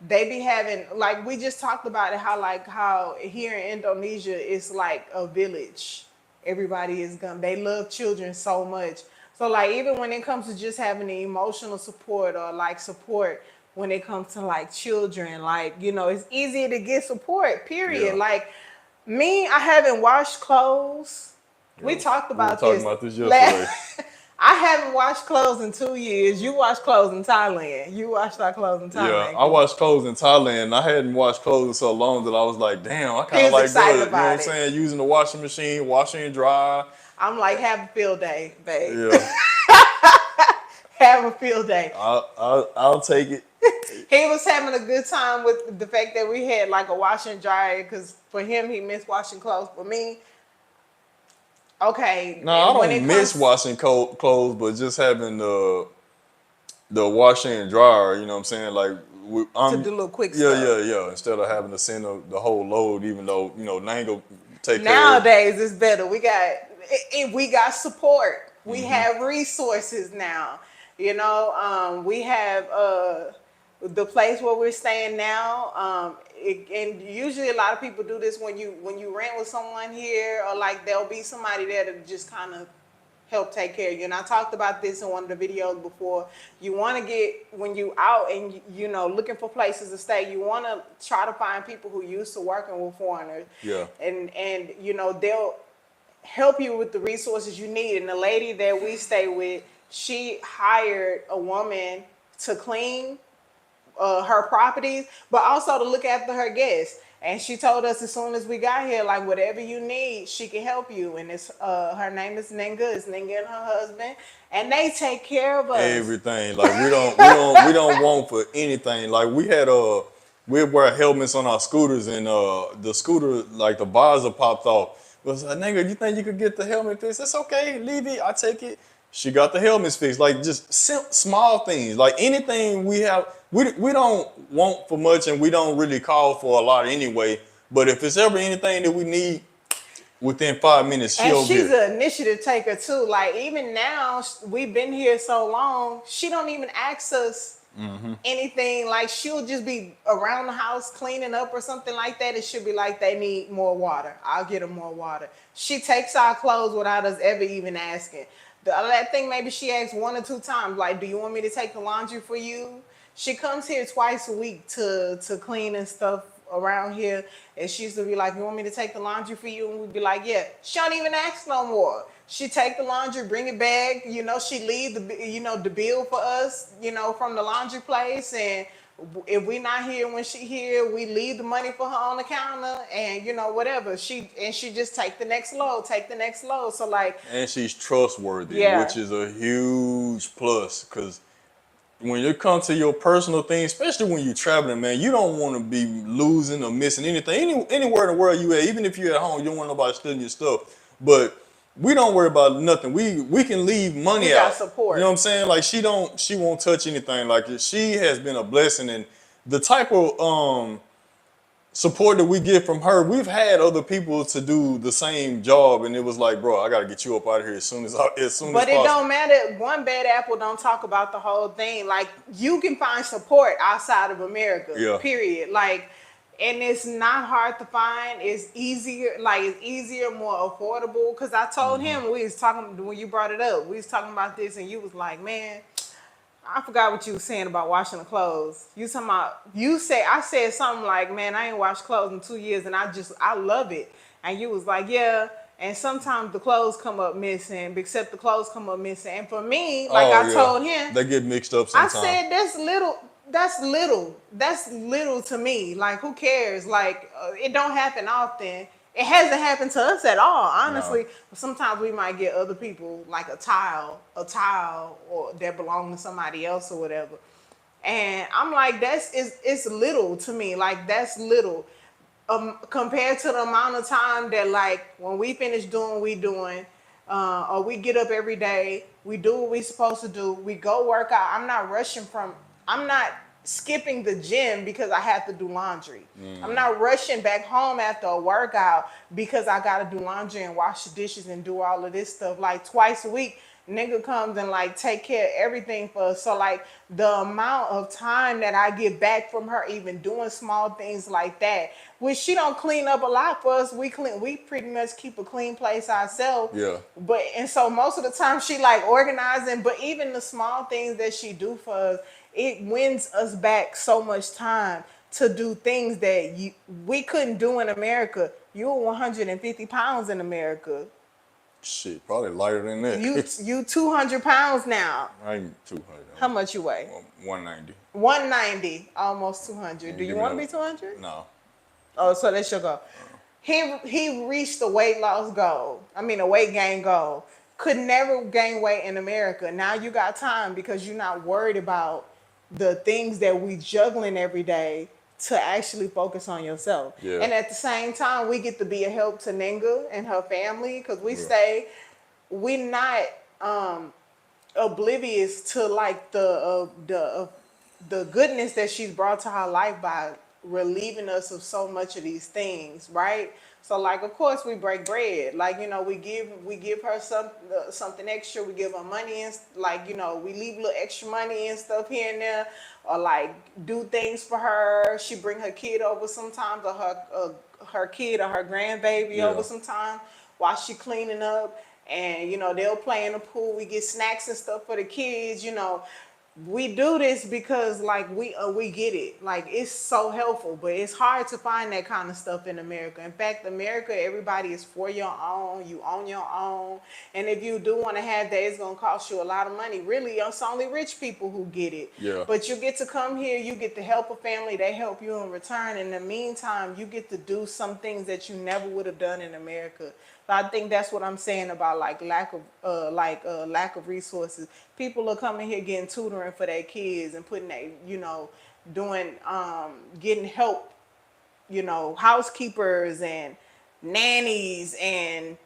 S1: be having, like we just talked about it, how here in Indonesia it's like a village. Everybody is gonna, they love children so much. So like even when it comes to just having the emotional support or like support when it comes to like children, like, you know, it's easier to get support, period.
S2: yeah.
S1: Like me, I haven't washed clothes We talked
S2: We were
S1: about
S2: talking
S1: this
S2: about this yesterday.
S1: last. I haven't washed clothes in 2 years. You washed clothes in Thailand. You washed our clothes in
S2: Yeah,
S1: Thailand.
S2: I washed clothes in Thailand. I hadn't washed clothes in so long that I was like, damn, I
S1: He
S2: kind of
S1: was
S2: like
S1: excited
S2: doing it. You know what I'm
S1: about it.
S2: saying? Using the washing machine, washing and dry.
S1: I'm like, have a field day, babe.
S2: Yeah,
S1: Have a field day.
S2: I'll take it.
S1: He was having a good time with the fact that we had like a washer and dryer because for him, he missed washing clothes. For me, okay,
S2: No, I
S1: when it
S2: don't miss
S1: comes
S2: washing clothes, but just having the washer and dryer. You know what I'm saying? Like
S1: to
S2: I'm
S1: do little quick
S2: yeah,
S1: stuff.
S2: yeah, yeah. Instead of having to send the whole load, even though Nango take care of it.
S1: Nowadays, it's better. We got support. We
S2: Mm-hmm.
S1: have resources now. We have the place where we're staying now. And usually, a lot of people do this when you rent with someone here, or like there'll be somebody there to just kind of help take care of you. And I talked about this in one of the videos before. You want to get, when you out and looking for places to stay, you want to try to find people who used to working with foreigners.
S2: Yeah.
S1: And they'll help you with the resources you need. And the lady that we stay with, she hired a woman to clean her properties, but also to look after her guests. And she told us as soon as we got here, like whatever you need, she can help you. And it's her name is Ninga. It's Ninga and her husband, and they take care of us.
S2: Everything. Like we don't want for anything. Like we wear helmets on our scooters, and the scooter, like the visor popped off. It was like, nigga, you think you could get the helmet fixed? It's okay, leave it, I take it. She got the helmets fixed. Like just small things. Like anything we have, we don't want for much, and we don't really call for a lot anyway. But if it's ever anything that we need, within 5 minutes,
S1: And
S2: she'll
S1: she's
S2: get it.
S1: an initiative taker too. Like even now, we've been here so long, she don't even ask us anything. Like she'll just be around the house cleaning up or something like that. It should be like they need more water. I'll get them more water. She takes our clothes without us ever even asking. I think maybe she asked 1 or 2 times, like, do you want me to take the laundry for you? She comes here twice a week to clean and stuff around here. And she used to be like, you want me to take the laundry for you? And we'd be like, yeah. She don't even ask no more. She take the laundry, bring it back. She leave the bill for us, from the laundry place. And if we not here when she here, we leave the money for her on the counter and whatever. She just take the next load, So like,
S2: And she's trustworthy,
S1: yeah.
S2: which is a huge plus. Because when it comes to your personal things, especially when you're traveling, man, you don't want to be losing or missing anything. Anywhere in the world you at, even if you're at home, you don't want nobody stealing your stuff. But we don't worry about nothing. We can leave money
S1: We got
S2: out.
S1: support.
S2: You know what I'm saying? Like she won't touch anything. Like she has been a blessing, and the type of support that we get from her, we've had other people to do the same job, and it was like, bro, I gotta get you up out of here as soon as
S1: But it
S2: possible.
S1: don't matter. One bad apple don't talk about the whole thing. Like you can find support outside of America.
S2: Yeah.
S1: Period. Like, and it's not hard to find. It's easier. Like it's easier, more affordable. Cause I told him we was talking when you brought it up. We was talking about this, and you was like, man, I forgot what you was saying about washing the clothes. I said something like, man, I ain't washed clothes in 2 years, and I love it. And you was like, yeah. And sometimes the clothes come up missing, except the clothes come up missing. And for me, like I told him,
S2: they get mixed up
S1: I
S2: sometimes.
S1: said that's little to me. Like who cares? Like it don't happen often. It hasn't happened to us at all, honestly.
S2: No.
S1: But sometimes we might get other people like a tile, or that belong to somebody else or whatever. And I'm like, it's little to me. Like that's little. Compared to the amount of time that like when we finish doing what we doing, or we get up every day, we do what we supposed to do, we go work out. I'm not skipping the gym because I have to do laundry. I'm not rushing back home after a workout because I gotta do laundry and wash the dishes and do all of this stuff. Like twice a week, nigga comes and like take care of everything for us. So like the amount of time that I get back from her even doing small things like that, which she don't clean up a lot for us. We pretty much keep a clean place ourselves.
S2: Yeah.
S1: And so most of the time she like organizing, but even the small things that she do for us, it wins us back so much time to do things that we couldn't do in America. You were 150 pounds in America.
S2: Shit, probably lighter than
S1: You
S2: that.
S1: you 200 pounds now.
S2: I ain't 200.
S1: How much you weigh?
S2: 190.
S1: 190, almost 200. Do
S2: And
S1: you
S2: give me
S1: want to
S2: a
S1: be 200?
S2: no.
S1: Oh, so that's your goal. He reached the weight loss goal. I mean, a weight gain goal. Could never gain weight in America. Now you got time because you're not worried about the things that we juggling every day to actually focus on yourself.
S2: Yeah.
S1: And at the same time, we get to be a help to Ninga and her family because we
S2: Yeah.
S1: stay. We not oblivious to like the goodness that she's brought to her life by relieving us of so much of these things, right? So like, of course, we break bread. Like, we give her something extra. We give her money and like, we leave a little extra money and stuff here and there, or like do things for her. She bring her kid over sometimes, or her kid or her grandbaby over
S2: Yeah.
S1: sometimes while she cleaning up. And they'll play in the pool. We get snacks and stuff for the kids. We do this because like we get it. Like it's so helpful, but it's hard to find that kind of stuff in America. In fact, America, everybody is for your own. You own your own, and if you do want to have that, it's gonna cost you a lot of money. Really, it's only rich people who get it.
S2: Yeah.
S1: But you get to come here. You get to help a family. They help you in return. In the meantime, you get to do some things that you never would have done in America. So I think that's what I'm saying about like lack of resources. People are coming here getting tutoring for their kids and putting they doing getting help, housekeepers and nannies and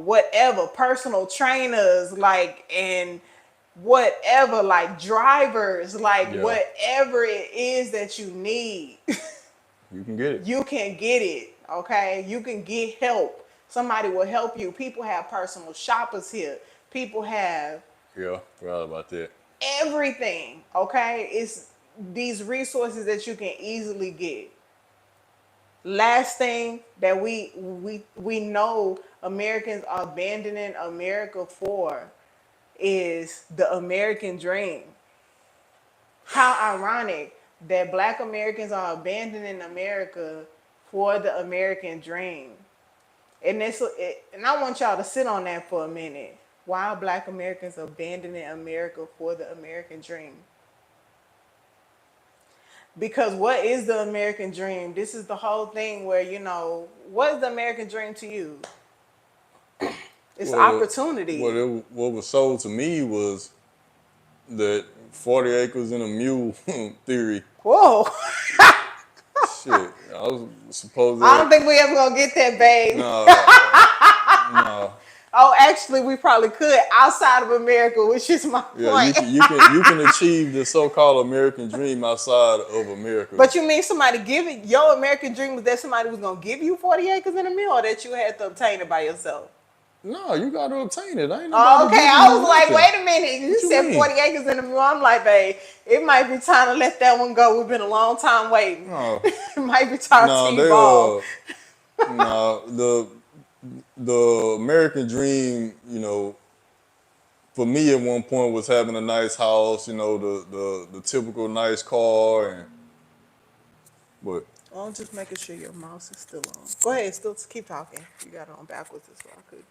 S1: whatever, personal trainers, like, and whatever, like drivers, like
S2: Yeah.
S1: whatever it is that you need.
S2: You can get it.
S1: You can get it, okay? You can get help. Somebody will help you. People have personal shoppers here. People have
S2: Yeah. Forgot about that.
S1: everything, okay? It's these resources that you can easily get. Last thing that we know Americans are abandoning America for is the American dream. How ironic that Black Americans are abandoning America for the American dream. And I want y'all to sit on that for a minute. Why are Black Americans abandoning America for the American dream? Because what is the American dream? This is the whole thing where, what is the American dream to you? It's
S2: Well,
S1: opportunity.
S2: what was sold to me was that 40 acres and a mule theory.
S1: Whoa.
S2: Shit, I was supposed
S1: I don't
S2: to.
S1: think we ever gonna get that, babe.
S2: No.
S1: Oh, actually, we probably could outside of America, which is my
S2: Yeah,
S1: point.
S2: you can achieve the so-called American dream outside of America.
S1: But you mean somebody giving your American dream was that somebody was gonna give you 40 acres and a mule, or that you had to obtain it by yourself?
S2: No, you got to obtain it. Ain't
S1: Oh,
S2: nobody
S1: okay.
S2: giving
S1: I
S2: you
S1: was like,
S2: nothing.
S1: wait a minute. You
S2: What you
S1: said
S2: mean?
S1: 40 acres and a mule. I'm like, babe, it might be time to let that one go. We've been a long time waiting.
S2: No,
S1: It might be time to
S2: no,
S1: evolve.
S2: no. The American dream, for me at one point was having a nice house, the typical nice car, and but
S1: Well, I'm just making sure your mouse is still on. Go ahead, still keep talking. You got it on backwards as well. I could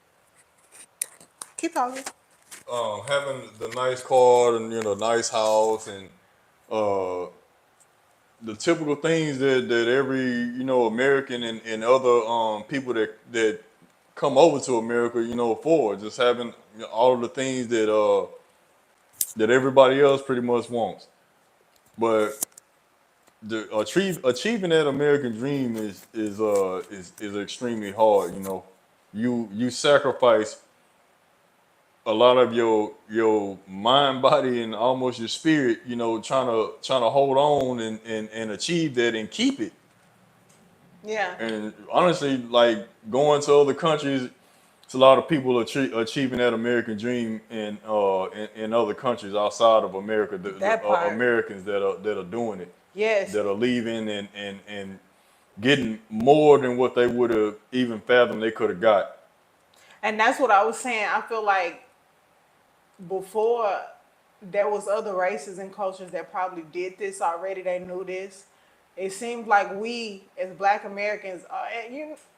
S1: keep talking.
S2: having the nice car and nice house and uh, the typical things that every American and other people that come over to America for just having all of the things that everybody else pretty much wants. But achieving that American dream is extremely hard. You sacrifice a lot of your mind, body, and almost your spirit. Trying to hold on and achieve that and keep it.
S1: Yeah.
S2: And honestly, like going to other countries, it's a lot of people achieving that American dream in other countries outside of America. The
S1: That part.
S2: Americans that are doing it,
S1: Yes.
S2: that are leaving and getting more than what they would have even fathomed they could have got.
S1: And that's what I was saying. I feel like before there was other races and cultures that probably did this already. They knew this. It seems like we as Black Americans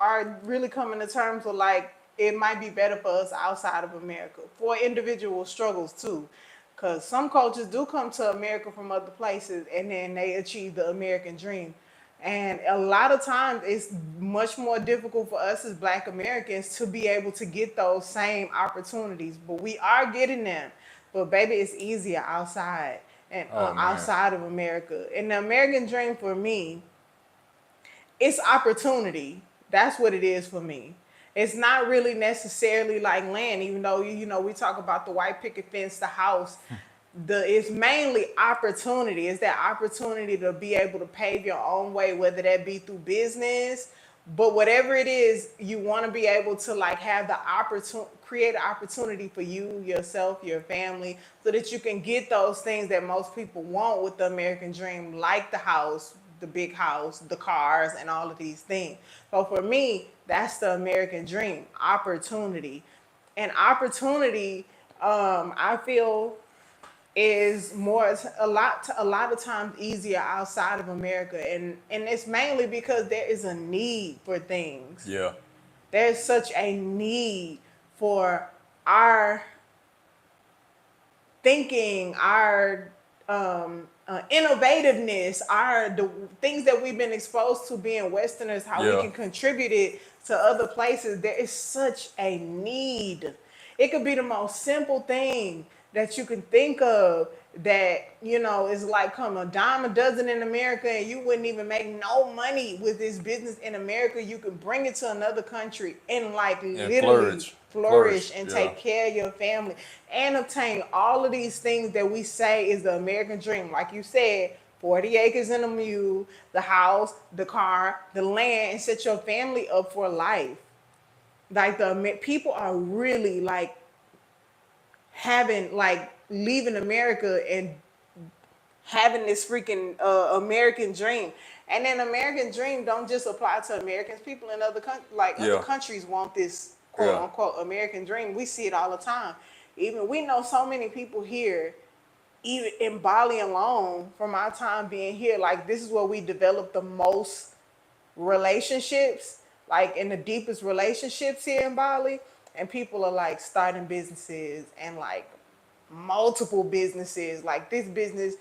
S1: are really coming to terms with like it might be better for us outside of America for individual struggles too. Because some cultures do come to America from other places and then they achieve the American dream. And a lot of times it's much more difficult for us as Black Americans to be able to get those same opportunities. But we are getting them. But baby, it's easier outside and
S2: Oh man.
S1: outside of America. And the American dream for me, it's opportunity. That's what it is for me. It's not really necessarily like land, even though you know we talk about the white picket fence, the house. It's mainly opportunity. It's that opportunity to be able to pave your own way, whether that be through business, but whatever it is, you want to be able to like have the opportunity, create an opportunity for you, yourself, your family, so that you can get those things that most people want with the American dream, like the house, the big house, the cars, and all of these things. So for me, that's the American dream, opportunity. And opportunity, I feel is more a lot of times easier outside of America, and it's mainly because there is a need for things.
S2: Yeah.
S1: There's such a need for our thinking, our innovativeness, the things that we've been exposed to being Westerners, how we
S2: Yeah.
S1: can contribute it to other places. There is such a need. It could be the most simple thing that you can think of that, you know, is like come a dime a dozen in America and you wouldn't even make no money with this business in America. You can bring it to another country and like
S2: And
S1: literally flourish and
S2: Yeah.
S1: take care of your family and obtain all of these things that we say is the American dream. Like you said, 40 acres and a mule, the house, the car, the land, and set your family up for life. Like people are really like having like leaving America and having this freaking American dream. And then American dream don't just apply to Americans. People in other other
S2: Yeah.
S1: countries want this quote
S2: Yeah.
S1: unquote American dream. We see it all the time. Even we know so many people here, even in Bali alone, from our time being here, like this is where we develop the most relationships, like in the deepest relationships here in Bali. And people are like starting businesses and like multiple businesses. Like this business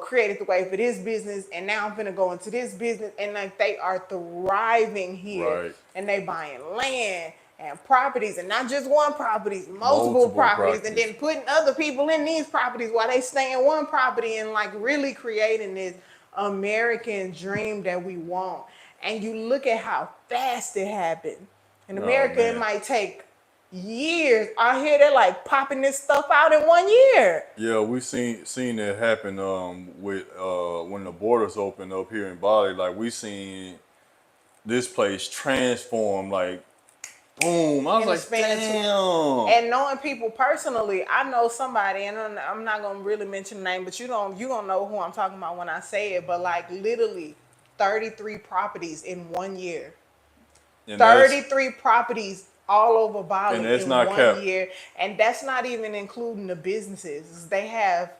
S1: created the way for this business, and now I'm gonna go into this business, and like they are thriving here,
S2: Right.
S1: and they buying land and properties, and not just one properties, multiple
S2: Multiple
S1: properties, and
S2: properties.
S1: then putting other people in these properties while they stay in one property, and like really creating this American dream that we want. And you look at how fast it happened. In
S2: Oh
S1: America, it
S2: man.
S1: might take years. Out here, they're like popping this stuff out in 1 year.
S2: Yeah, we seen it happen with when the borders opened up here in Bali. Like we seen this place transform like boom. I was
S1: In the
S2: like,
S1: span of
S2: damn.
S1: and knowing people personally, I know somebody, and I'm not gonna really mention the name, but you gonna know who I'm talking about when I say it. But like literally, 33 properties in 1 year.
S2: And that's
S1: 33 properties all over
S2: and
S1: Bali
S2: that's
S1: in
S2: not
S1: one
S2: cap.
S1: year, and that's not even including the businesses. They have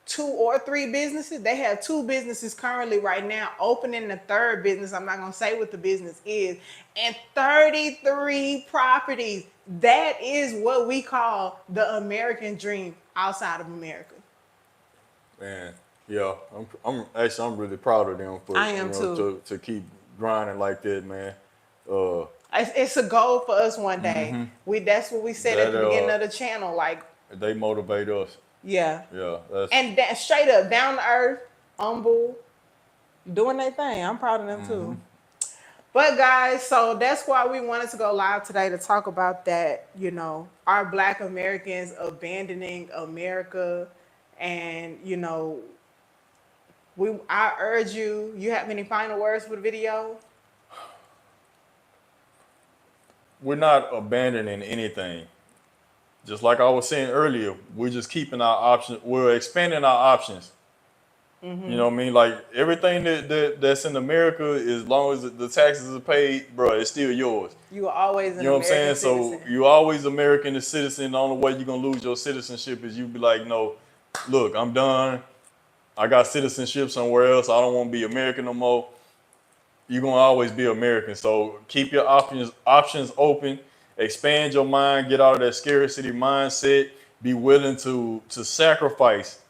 S1: two or three businesses. They have two businesses currently right now, opening the third business. I'm not gonna say what the business is, and 33 properties. That is what we call the American dream outside of America.
S2: Man, yeah, I'm really proud of them for
S1: I am too.
S2: to keep grinding like that, man. Uh,
S1: It's a goal for us one day. That's what we said at
S2: that
S1: the beginning of the channel. Like,
S2: they motivate us.
S1: yeah,
S2: Yeah, that's
S1: and that straight up, down to earth, humble, doing their thing. I'm proud of them too. But guys, so that's why we wanted to go live today to talk about that. You know, our Black Americans abandoning America, and you know, I urge you. You have any final words for the video?
S2: we're not abandoning anything. Just like I was saying earlier, we're just keeping our options. We're expanding our options. You know what I mean? Like everything that's in America, as long as the taxes are paid, bro, it's still yours.
S1: You are always
S2: You
S1: an
S2: know what I'm
S1: American
S2: saying?
S1: citizen.
S2: So you always American a citizen. The only way you're gonna lose your citizenship is you be like, no, look, I'm done. I got citizenship somewhere else. I don't want to be American no more. You're gonna always be American. So keep your options open. expand your mind, get out of that scarcity mindset, be willing to sacrifice.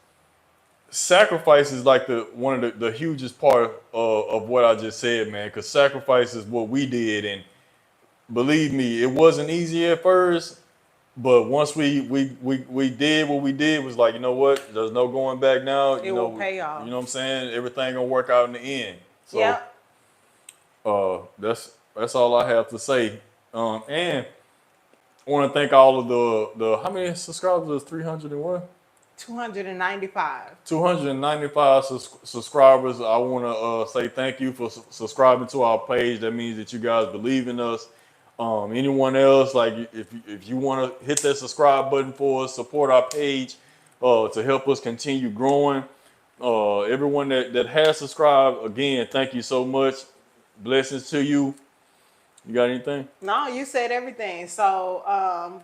S2: Sacrifice is like one of the hugest part of what I just said, man, because sacrifice is what we did. And believe me, it wasn't easy at first, but once we did what we did, was like, you know what, there's no going back now.
S1: It will pay off.
S2: You know what I'm saying? Everything gonna work out in the end. So
S1: Yep.
S2: that's all I have to say. And I want to thank all of the how many subscribers? 301?
S1: 295.
S2: 295 subscribers. I want to say thank you for subscribing to our page. That means that you guys believe in us. Anyone else, like if you want to hit that subscribe button for us, support our page to help us continue growing. Everyone that has subscribed, again, thank you so much. Blessings to you. You got anything?
S1: No, you said everything. So,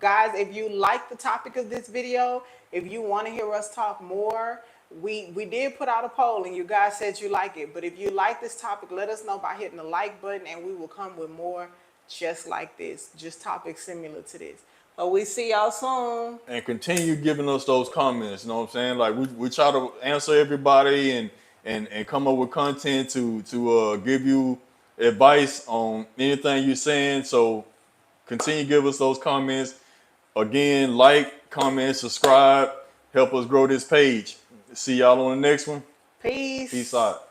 S1: guys, if you like the topic of this video, if you want to hear us talk more, we did put out a poll and you guys said you like it. But if you like this topic, let us know by hitting the like button and we will come with more just like this, just topics similar to this. But we see y'all soon.
S2: And continue giving us those comments. You know what I'm saying? Like we try to answer everybody and come up with content to give you advice on anything you're saying. So continue to give us those comments. Again, like, comment, subscribe, help us grow this page. See y'all on the next one.
S1: Peace.
S2: Peace out.